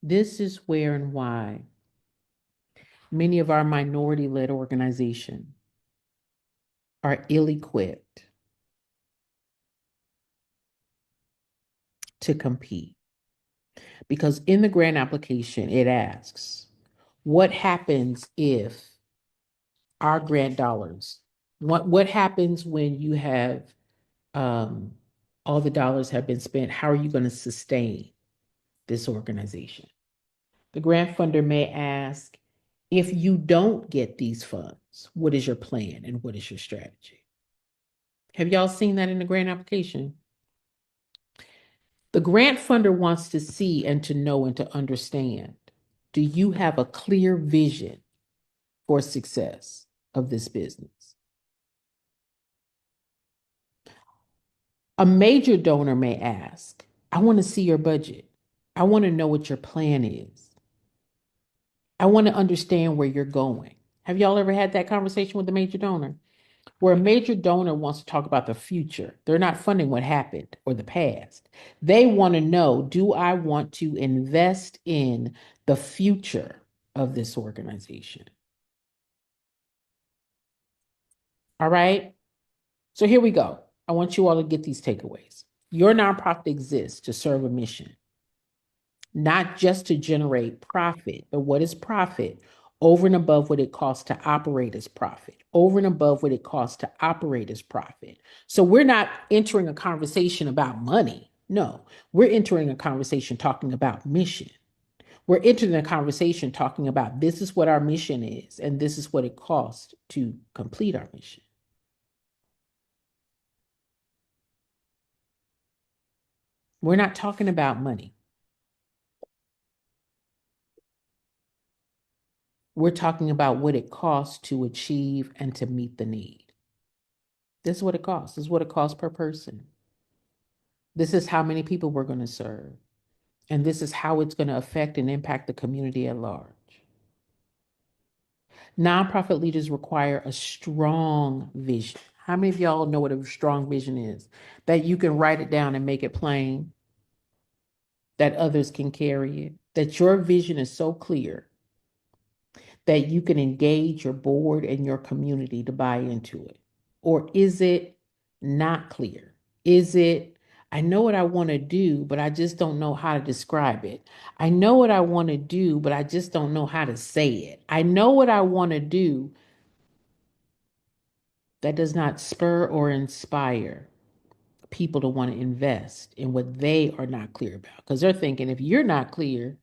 Speaker 1: This is where and why many of our minority led organizations are ill equipped to compete. Because in the grant application, it asks, what happens if our grant dollars, what happens when you have um, all the dollars have been spent? How are you going to sustain this organization? The grant funder may ask, if you don't get these funds, what is your plan and what is your strategy? Have y'all seen that in the grant application? The grant funder wants to see and to know and to understand, do you have a clear vision for success of this business? A major donor may ask, I want to see your budget. I want to know what your plan is. I want to understand where you're going. Have y'all ever had that conversation with a major donor? Where a major donor wants to talk about the future. They're not funding what happened or the past. They want to know, do I want to invest in the future of this organization? All right. So here we go. I want you all to get these takeaways. Your nonprofit exists to serve a mission, not just to generate profit, but what is profit? Over and above what it costs to operate as profit, over and above what it costs to operate as profit. So we're not entering a conversation about money. No, we're entering a conversation talking about mission. We're entering a conversation talking about this is what our mission is, and this is what it costs to complete our mission. We're not talking about money. We're talking about what it costs to achieve and to meet the need. This is what it costs. This is what it costs per person. This is how many people we're going to serve. And this is how it's going to affect and impact the community at large. Nonprofit leaders require a strong vision. How many of y'all know what a strong vision is? That you can write it down and make it plain, that others can carry it, that your vision is so clear that you can engage your board and your community to buy into it? Or is it not clear? Is it, I know what I want to do, but I just don't know how to describe it. I know what I want to do, but I just don't know how to say it. I know what I want to do. That does not spur or inspire people to want to invest in what they are not clear about. Because they're thinking, if you're not clear,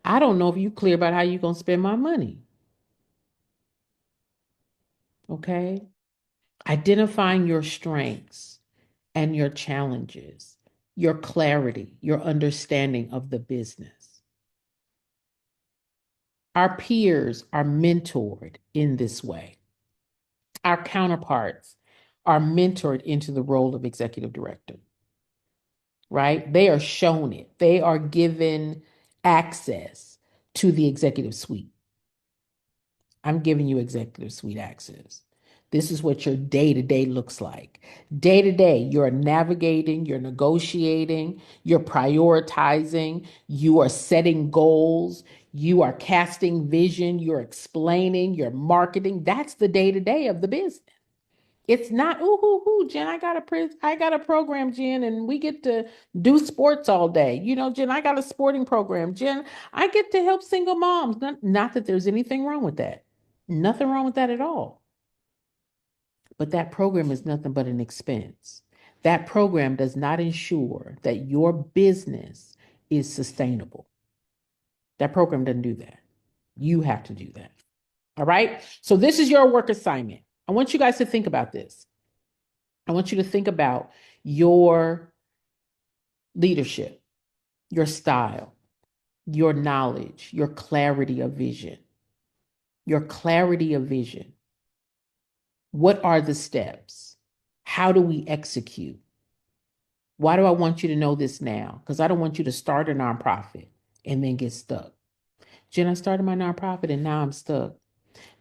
Speaker 1: I don't know if you're clear about how you're going to spend my money. Okay? Identifying your strengths and your challenges, your clarity, your understanding of the business. Our peers are mentored in this way. Our counterparts are mentored into the role of executive director, right? They are shown it, they are given access to the executive suite. I'm giving you executive suite access. This is what your day to day looks like. Day to day, you're navigating, you're negotiating, you're prioritizing, you are setting goals, you are casting vision, you're explaining, you're marketing. That's the day to day of the business. It's not, ooh, hoo, hoo, Jen, I got a program, Jen, and we get to do sports all day. You know, Jen, I got a sporting program. Jen, I get to help single moms. Not that there's anything wrong with that. Nothing wrong with that at all. But that program is nothing but an expense. That program does not ensure that your business is sustainable. That program doesn't do that. You have to do that. All right. So this is your work assignment. I want you guys to think about this. I want you to think about your leadership, your style, your knowledge, your clarity of vision. Your clarity of vision. What are the steps? How do we execute? Why do I want you to know this now? Because I don't want you to start a nonprofit and then get stuck. Jen, I started my nonprofit and now I'm stuck.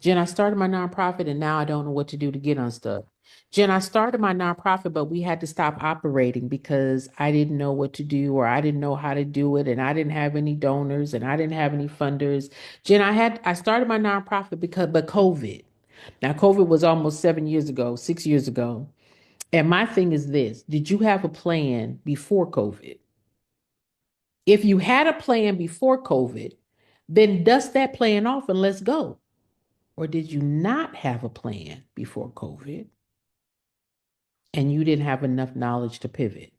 Speaker 1: Jen, I started my nonprofit and now I don't know what to do to get unstuck. Jen, I started my nonprofit, but we had to stop operating because I didn't know what to do or I didn't know how to do it and I didn't have any donors and I didn't have any funders. Jen, I started my nonprofit but COVID. Now COVID was almost 7 years ago, 6 years ago. And my thing is this, did you have a plan before COVID? If you had a plan before COVID, then dust that plan off and let's go. Or did you not have a plan before COVID and you didn't have enough knowledge to pivot?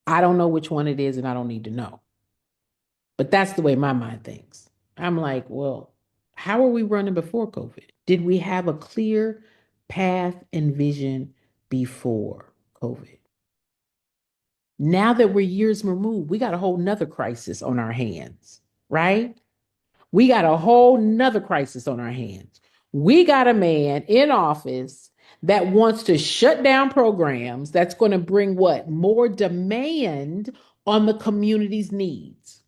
Speaker 1: I don't know which one it is and I don't need to know. But that's the way my mind thinks. I'm like, well, how are we running before COVID? Did we have a clear path and vision before COVID? Now that we're years removed, we got a whole nother crisis on our hands, right? We got a whole nother crisis on our hands. We got a man in office that wants to shut down programs that's going to bring what? More demand on the community's needs.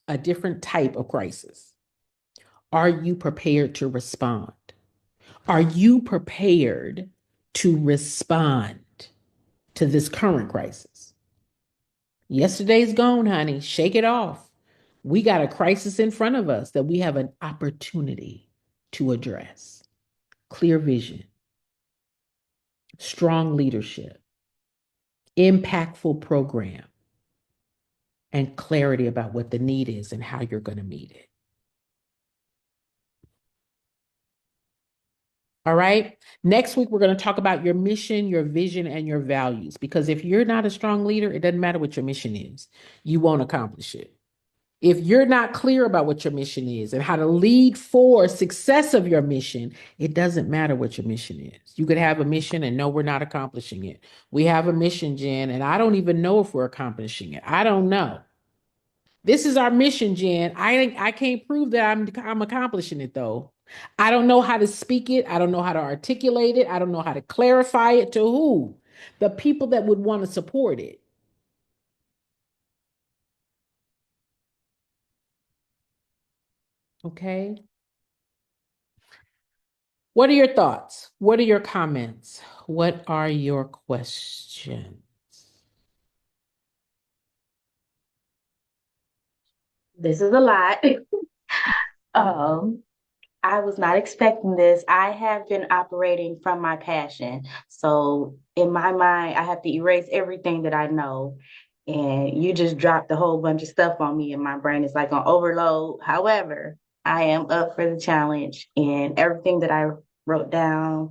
Speaker 1: A different type of crisis. Are you prepared to respond? Are you prepared to respond to this current crisis? Yesterday's gone, honey. Shake it off. We got a crisis in front of us that we have an opportunity to address. Clear vision, strong leadership, impactful program, and clarity about what the need is and how you're going to meet it. All right. Next week, we're going to talk about your mission, your vision, and your values. Because if you're not a strong leader, it doesn't matter what your mission is, you won't accomplish it. If you're not clear about what your mission is and how to lead for success of your mission, it doesn't matter what your mission is. You could have a mission and know we're not accomplishing it. We have a mission, Jen, and I don't even know if we're accomplishing it. I don't know. This is our mission, Jen. I can't prove that I'm accomplishing it though. I don't know how to speak it. I don't know how to articulate it. I don't know how to clarify it to who? The people that would want to support it. Okay. What are your thoughts? What are your comments? What are your questions?
Speaker 2: This is a lot. Um, I was not expecting this. I have been operating from my passion. So in my mind, I have to erase everything that I know. And you just dropped a whole bunch of stuff on me, and my brain is like on overload. However, I am up for the challenge, and everything that I wrote down,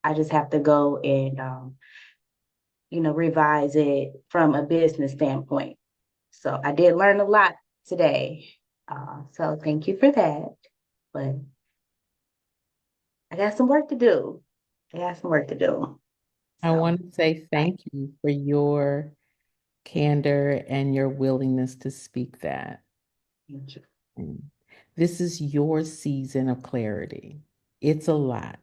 Speaker 2: I just have to go and revise it from a business standpoint. So I did learn a lot today. So thank you for that. But I got some work to do. I got some work to do.
Speaker 1: I
Speaker 2: So
Speaker 1: want to say
Speaker 2: I
Speaker 1: thank you for your candor and your willingness to speak that.
Speaker 2: thank you.
Speaker 1: Mm. This is your season of clarity. It's a lot.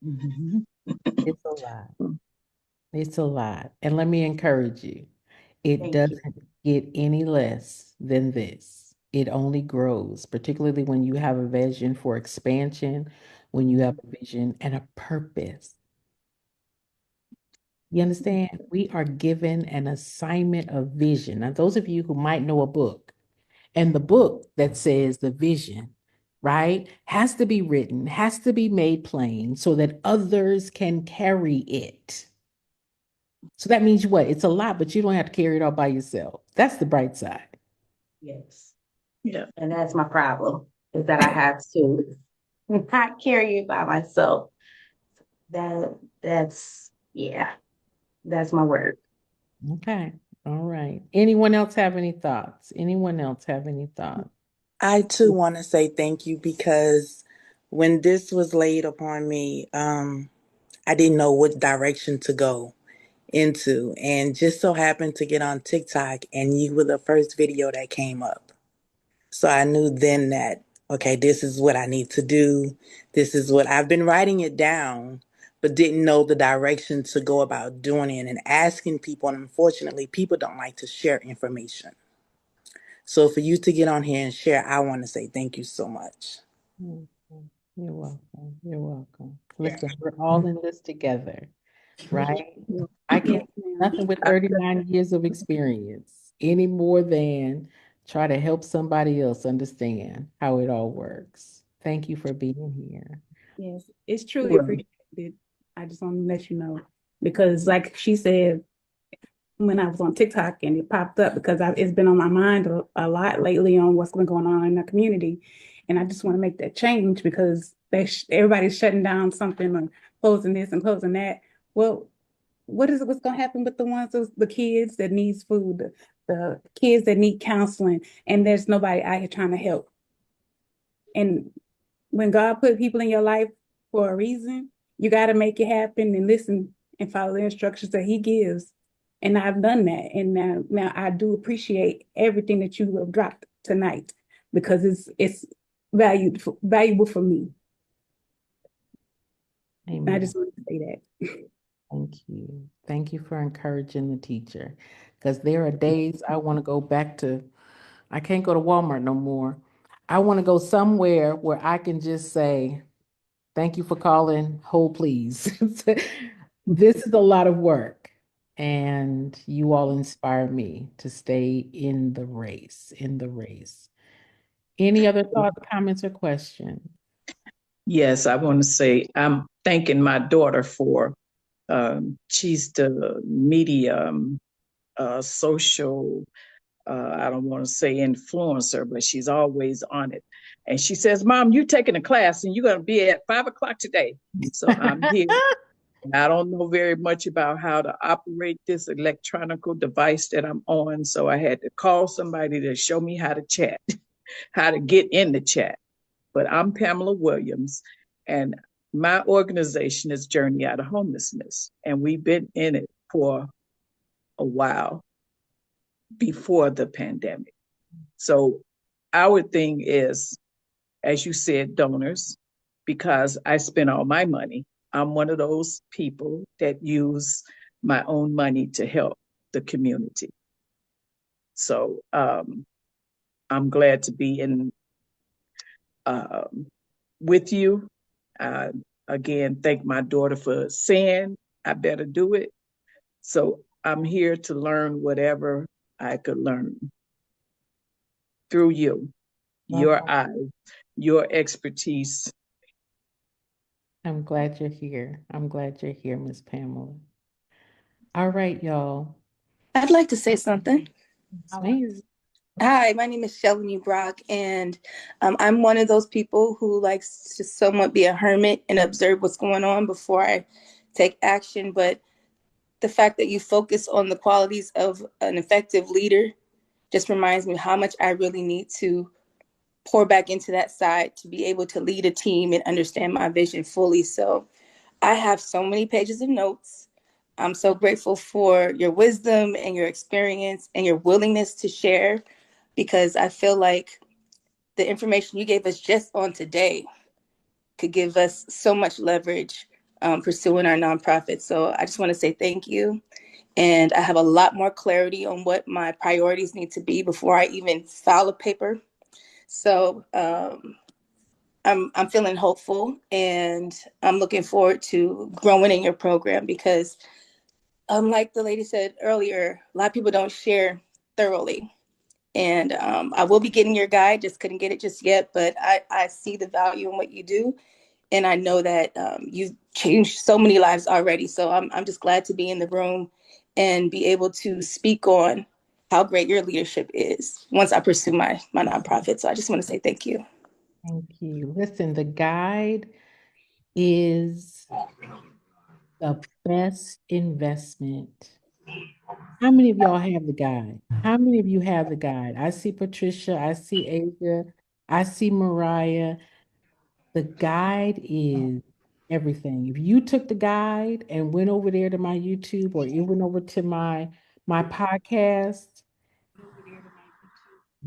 Speaker 2: Mhm.
Speaker 1: It's a lot. It's a lot. And let me encourage you, it
Speaker 2: Thank you.
Speaker 1: doesn't get any less than this. It only grows, particularly when you have a vision for expansion, when you have
Speaker 2: Mhm.
Speaker 1: a vision and a purpose. You understand? We are given an assignment of vision. Now, those of you who might know a book, And the book that says the vision, right, has to be written, has to be made plain so that others can carry it. So that means what? It's a lot, but you don't have to carry it all by yourself. That's the bright side.
Speaker 2: Yes.
Speaker 3: Yeah.
Speaker 2: And that's my problem, is that I have to not carry it by myself. That's yeah, that's my word.
Speaker 1: Okay. All right. Anyone else have any thoughts? Anyone else have any thoughts?
Speaker 3: I too want to say thank you because when this was laid upon me, I didn't know what direction to go into, and just so happened to get on TikTok, and you were the first video that came up. So I knew then that, okay, this is what I need to do. This is what I've been writing it down, but didn't know the direction to go about doing it and asking people. And unfortunately, people don't like to share information. So for you to get on here and share, I want to say thank you so much.
Speaker 1: Mhm. You're welcome. You're welcome. Listen, we're all in this together, right? I
Speaker 4: Yes,
Speaker 1: can't do
Speaker 4: ma'am.
Speaker 1: nothing with 39 years of experience any more than try to help somebody else understand how it all works. Thank you for being here.
Speaker 4: Yes, it's truly appreciated. I just want to let you know because, like she said, when I was on TikTok and it popped up because it's been on my mind a lot lately on what's been going on in the community, and I just want to make that change because everybody's shutting down something or closing this and closing that. Well, what's going to happen with the the kids that needs food, the kids that need counseling, and there's nobody out here trying to help. And when God put people in your life for a reason, you got to make it happen and listen and follow the instructions that He gives. And I've done that. And now I do appreciate everything that you have dropped tonight because it's valuable for me. And I
Speaker 1: Amen.
Speaker 4: just want to say that.
Speaker 1: Thank you. Thank you for encouraging the teacher. Because there are days I want to go back to, I can't go to Walmart no more. I want to go somewhere where I can just say, thank you for calling. Hold, please. This is a lot of work. And you all inspire me to stay in the race, in the race. Any other thoughts, comments, or questions?
Speaker 5: Yes, I want to say I'm thanking my daughter for she's the medium social I don't want to say influencer, but she's always on it. And she says, Mom, you taking a class and you're going to be at 5 o'clock today. So I'm here. I don't know very much about how to operate this electronic device that I'm on. So I had to call somebody to show me how to chat, how to get in the chat. But I'm Pamela Williams, and my organization is Journey Out of Homelessness. And we've been in it for a while before the pandemic. So our thing is, as you said, donors, because I spend all my money. I'm one of those people that use my own money to help the community. So I'm glad to be in um, with you. Uh, Again, thank my daughter for saying I better do it. So I'm here to learn whatever I could learn through you, your
Speaker 1: Okay.
Speaker 5: eyes, your expertise.
Speaker 1: I'm glad you're here. I'm glad you're here, Miss Pamela. All right, y'all.
Speaker 6: I'd like to say something.
Speaker 1: Yes, ma'am.
Speaker 6: Hi, my name is Shelly Brock, and I'm one of those people who likes to somewhat be a hermit and observe what's going on before I take action. But the fact that you focus on the qualities of an effective leader just reminds me how much I really need to pour back into that side to be able to lead a team and understand my vision fully. So I have so many pages of notes. I'm so grateful for your wisdom and your experience and your willingness to share because I feel like the information you gave us just on today could give us so much leverage pursuing our nonprofit. So I just want to say thank you. And I have a lot more clarity on what my priorities need to be before I even file a paper. So I'm feeling hopeful and I'm looking forward to growing in your program because like the lady said earlier, a lot of people don't share thoroughly. And I will be getting your guide, just couldn't get it just yet, but I see the value in what you do. And I know that you've changed so many lives already. So I'm just glad to be in the room and be able to speak on how great your leadership is once I pursue my nonprofit. So I just want to say thank you.
Speaker 1: Thank you. Listen, the guide is the best investment. How many of y'all have the guide? How many of you have the guide? I see Patricia, I see Asia, I see Mariah. The guide is everything. If you took the guide and went over there to my YouTube or you went over to my podcast,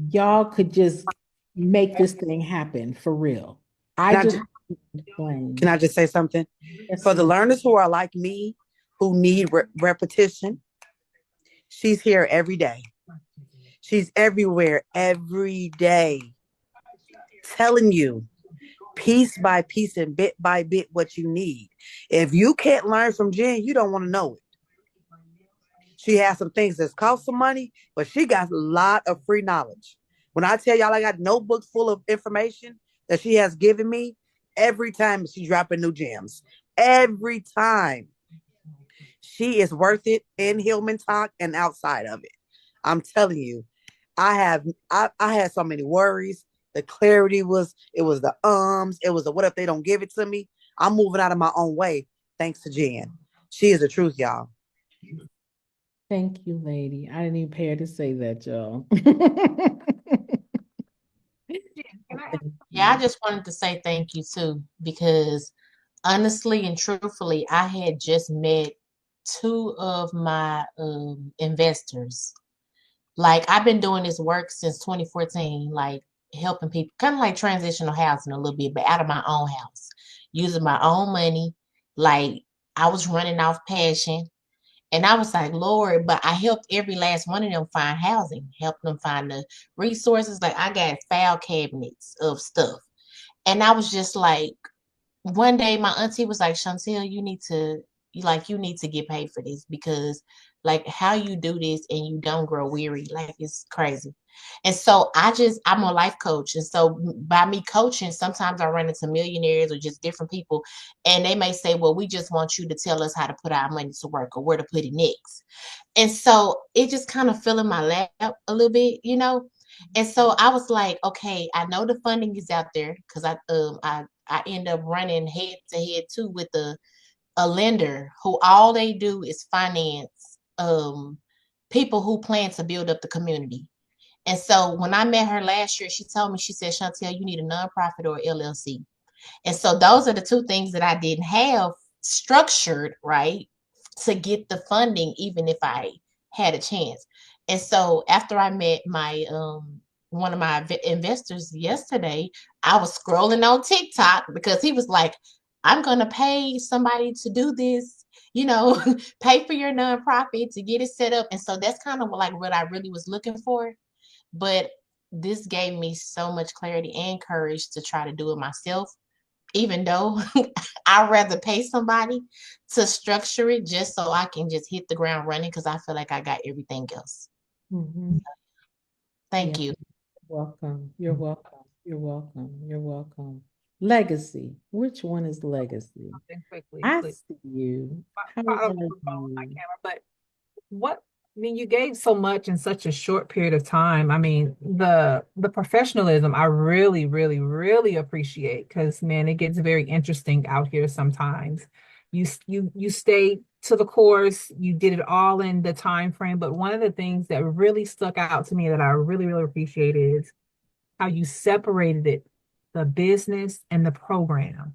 Speaker 1: y'all could just make this thing happen for real. I
Speaker 7: Can I
Speaker 1: just
Speaker 7: just, can
Speaker 1: explain.
Speaker 7: I just say something?
Speaker 1: Yes,
Speaker 7: For the
Speaker 1: ma'am.
Speaker 7: learners who are like me, who need repetition, she's here every day. She's everywhere every day, telling you piece by piece and bit by bit what you need. If you can't learn from Jen, you don't want to know it. She has some things that cost some money, but she got a lot of free knowledge. When I tell y'all I got notebooks full of information that she has given me, every time she's dropping new gems. Every time. She is worth it in Hillman Talk and outside of it. I'm telling you, I had so many worries. The clarity was it was the it was the what if they don't give it to me. I'm moving out of my own way thanks to Jen. She is the truth, y'all.
Speaker 1: Thank you, lady. I didn't even pay her to say that, y'all. Thank
Speaker 8: Yeah, I
Speaker 1: you.
Speaker 8: just wanted to say thank you too, because honestly and truthfully, I had just met two of my investors. Like I've been doing this work since 2014, like helping people, kind of like transitional housing a little bit, but out of my own house, using my own money. Like I was running off passion. And I was like, Lord, but I helped every last one of them find housing, helped them find the resources. Like I got file cabinets of stuff. And I was just like, one day my auntie was like, Chantel, you need to get paid for this because like how you do this and you don't grow weary, like it's crazy. And so I'm a life coach. And so by me coaching, sometimes I run into millionaires or just different people and they may say, well, we just want you to tell us how to put our money to work or where to put it next. And so it just kind of fell in my lap a little bit, you know? And so I was like, okay, I know the funding is out there because I end up running head to head too with a lender who all they do is finance people who plan to build up the community. And so when I met her last year, she told me, she said, Chantel, you need a nonprofit or LLC. And so those are the two things that I didn't have structured, right, to get the funding, even if I had a chance. And so after I met my one of my investors yesterday, I was scrolling on TikTok because he was like, I'm gonna pay somebody to do this, you know, pay for your nonprofit to get it set up. And so that's kind of like what I really was looking for. But this gave me so much clarity and courage to try to do it myself, even though I'd rather pay somebody to structure it just so I can just hit the ground running because I feel like I got everything else.
Speaker 1: Mhm.
Speaker 8: Thank
Speaker 1: Yeah,
Speaker 8: you.
Speaker 1: welcome. You're welcome. You're welcome. You're welcome. Legacy. Which one is legacy?
Speaker 9: Something quickly,
Speaker 1: I
Speaker 9: please.
Speaker 1: see you. How
Speaker 9: Follow
Speaker 1: are
Speaker 9: the phone, my
Speaker 1: you?
Speaker 9: camera, but what I mean, you gave so much in such a short period of time. I mean, the professionalism I really, really, really appreciate because man, it gets very interesting out here sometimes. You stayed to the course, you did it all in the time frame. But one of the things that really stuck out to me that I really, really appreciate is how you separated it, the business and the program,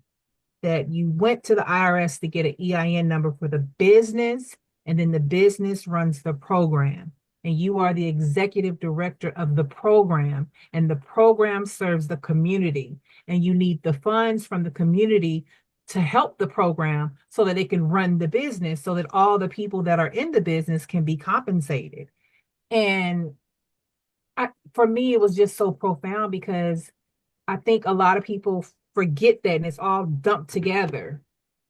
Speaker 9: that you went to the IRS to get an EIN number for the business, and then the business runs the program. And you are the executive director of the program, and the program serves the community. And you need the funds from the community to help the program so that it can run the business, so that all the people that are in the business can be compensated. And for me, it was just so profound because I think a lot of people forget that and it's all dumped together.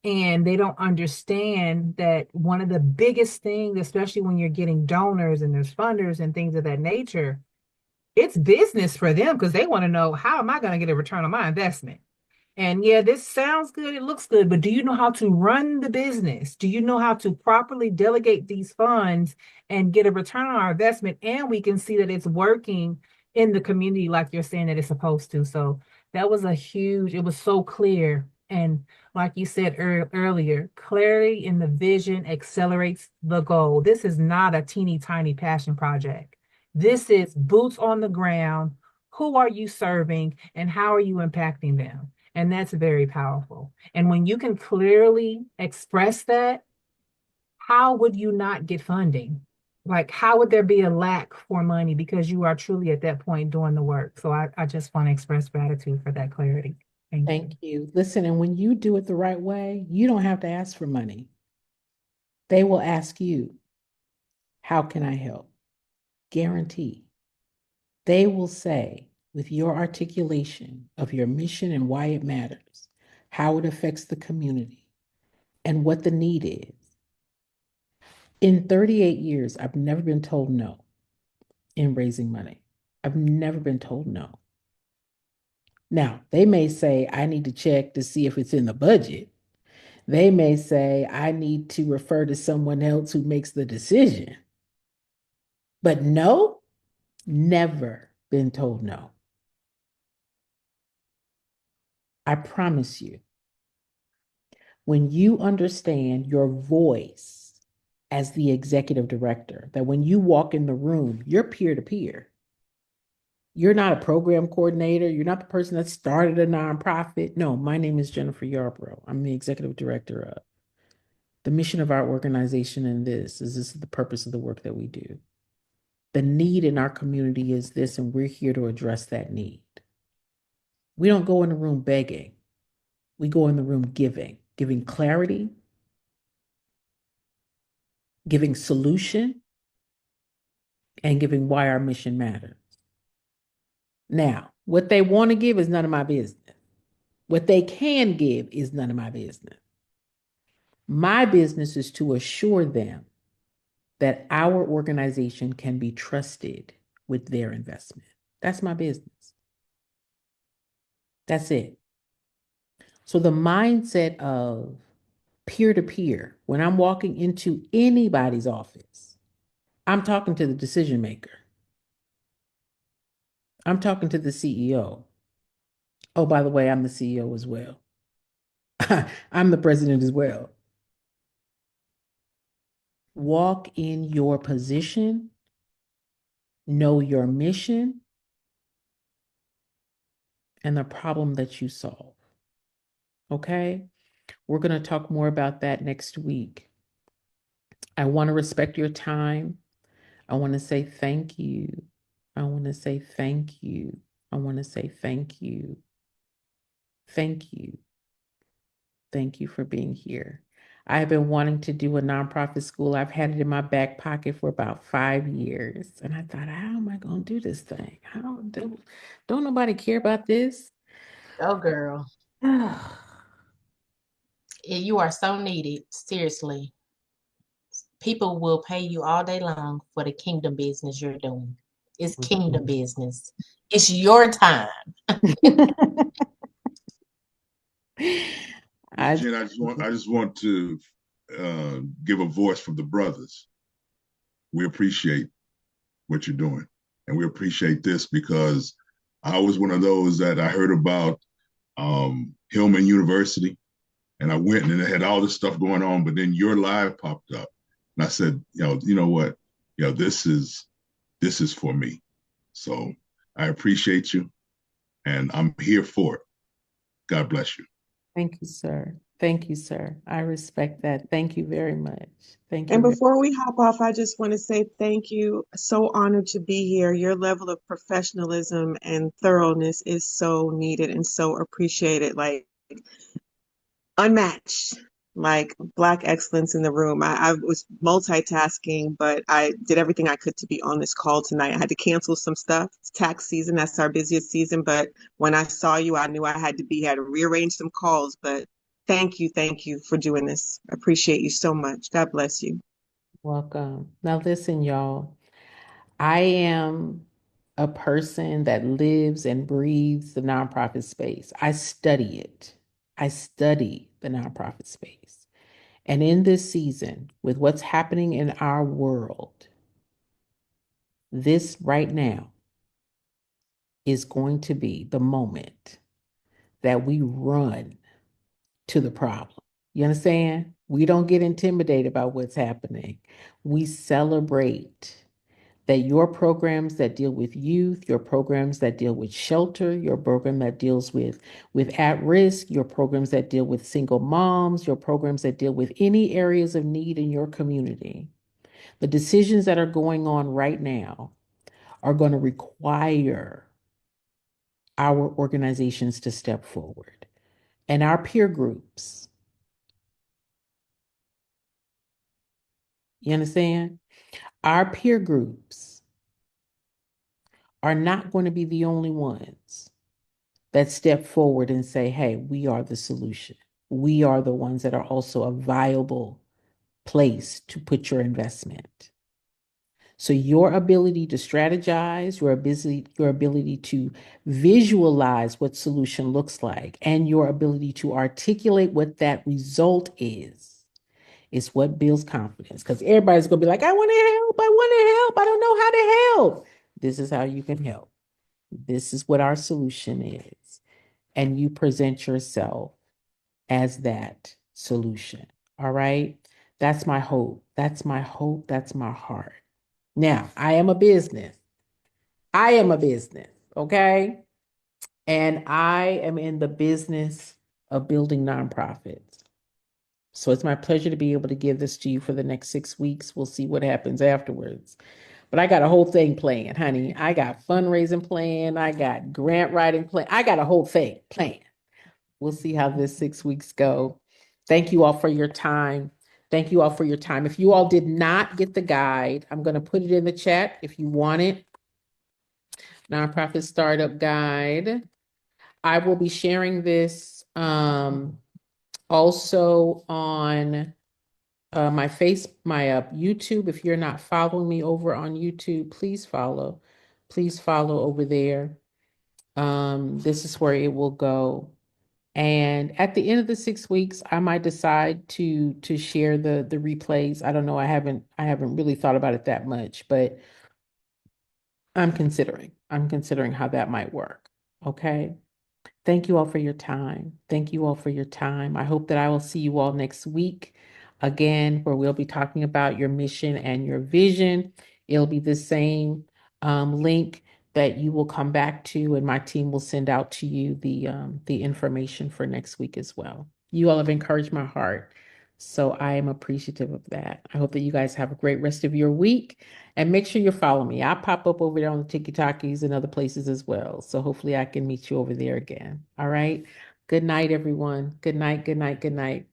Speaker 9: And they don't understand that one of the biggest things, especially when you're getting donors and there's funders and things of that nature, it's business for them because they want to know, how am I going to get a return on my investment? And yeah, this sounds good, it looks good, but do you know how to run the business? Do you know how to properly delegate these funds and get a return on our investment? And we can see that it's working in the community like you're saying that it's supposed to. So that was it was so clear. And like you said earlier, clarity in the vision accelerates the goal. This is not a teeny tiny passion project. This is boots on the ground. Who are you serving and how are you impacting them? And that's very powerful. And when you can clearly express that, how would you not get funding? Like, how would there be a lack for money because you are truly at that point doing the work? So I just want to express gratitude for that clarity. Thank you.
Speaker 1: Thank you. Listen, and when you do it the right way, you don't have to ask for money. They will ask you, how can I help? Guarantee. They will say, with your articulation of your mission and why it matters, how it affects the community, and what the need is. In 38 years, I've never been told no in raising money. I've never been told no. Now, they may say, I need to check to see if it's in the budget. They may say, I need to refer to someone else who makes the decision. But no, never been told no. I promise you, when you understand your voice as the executive director, that when you walk in the room, you're peer to peer. You're not a program coordinator. You're not the person that started a nonprofit. No, my name is Jennifer Yarbrough. I'm the executive director of the mission of our organization, and this is the purpose of the work that we do. The need in our community is this, and we're here to address that need. We don't go in the room begging. We go in the room giving clarity, giving solution, and giving why our mission matters. Now, what they want to give is none of my business. What they can give is none of my business. My business is to assure them that our organization can be trusted with their investment. That's my business. That's it. So the mindset of peer to peer, when I'm walking into anybody's office, I'm talking to the decision maker. I'm talking to the CEO. Oh, by the way, I'm the CEO as well. I'm the president as well. Walk in your position, know your mission, and the problem that you solve. Okay? We're going to talk more about that next week. I want to respect your time. I want to say thank you. I want to say thank you. I want to say thank you. Thank you. Thank you for being here. I have been wanting to do a nonprofit school. I've had it in my back pocket for about 5 years. And I thought, how am I going to do this thing? Don't nobody care about this?
Speaker 8: Oh, girl. You are so needed. Seriously. People will pay you all day long for the kingdom business you're doing. It's kingdom business. It's your time.
Speaker 10: Jen, I just want to give a voice from the brothers. We appreciate what you're doing, and we appreciate this because I was one of those that I heard about Hillman University, and I went and it had all this stuff going on, but then your live popped up, and I said, you know what, this is for me. So I appreciate you, and I'm here for it. God bless you.
Speaker 1: Thank you, sir. Thank you, sir. I respect that. Thank you very much. Thank you.
Speaker 11: And before we hop off, I just want to say thank you. So honored to be here. Your level of professionalism and thoroughness is so needed and so appreciated, like unmatched, like Black excellence in the room. I was multitasking, but I did everything I could to be on this call tonight. I had to cancel some stuff. It's tax season. That's our busiest season. But when I saw you, I knew I had to be, had to rearrange some calls. But thank you for doing this. I appreciate you so much. God bless you.
Speaker 1: Welcome. Now listen, y'all. I am a person that lives and breathes the nonprofit space. I study it. I study the nonprofit space. And in this season, with what's happening in our world, this right now is going to be the moment that we run to the problem. You understand? We don't get intimidated about what's happening. We celebrate that your programs that deal with youth, your programs that deal with shelter, your program that deals with at risk, your programs that deal with single moms, your programs that deal with any areas of need in your community. The decisions that are going on right now are going to require our organizations to step forward and our peer groups. You understand? Our peer groups are not going to be the only ones that step forward and say, hey, we are the solution. We are the ones that are also a viable place to put your investment. So your ability to strategize, your ability to visualize what solution looks like, and your ability to articulate what that result is what builds confidence. Because everybody's gonna be like, I want to help, I want to help, I don't know how to help. This is how you can help. This is what our solution is. And you present yourself as that solution. All right. That's my hope. That's my hope. That's my heart. Now, I am a business. I am a business. Okay. And I am in the business of building nonprofits. So it's my pleasure to be able to give this to you for the next 6 weeks. We'll see what happens afterwards. But I got a whole thing planned, honey. I got fundraising plan. I got grant writing plan. I got a whole thing planned. We'll see how this 6 weeks go. Thank you all for your time. Thank you all for your time. If you all did not get the guide, I'm going to put it in the chat if you want it. Nonprofit Startup Guide. I will be sharing this also on my YouTube. If you're not following me over on YouTube, please follow. Please follow over there. This is where it will go. And at the end of the 6 weeks, I might decide to share the replays. I don't know. I haven't really thought about it that much, but I'm considering how that might work. Okay. Thank you all for your time. Thank you all for your time. I hope that I will see you all next week again, where we'll be talking about your mission and your vision. It'll be the same link that you will come back to, and my team will send out to you the information for next week as well. You all have encouraged my heart, so I am appreciative of that. I hope that you guys have a great rest of your week, and make sure you follow me. I'll pop up over there on the TikTokies and other places as well. So hopefully I can meet you over there again. All right. Good night, everyone. Good night. Good night. Good night.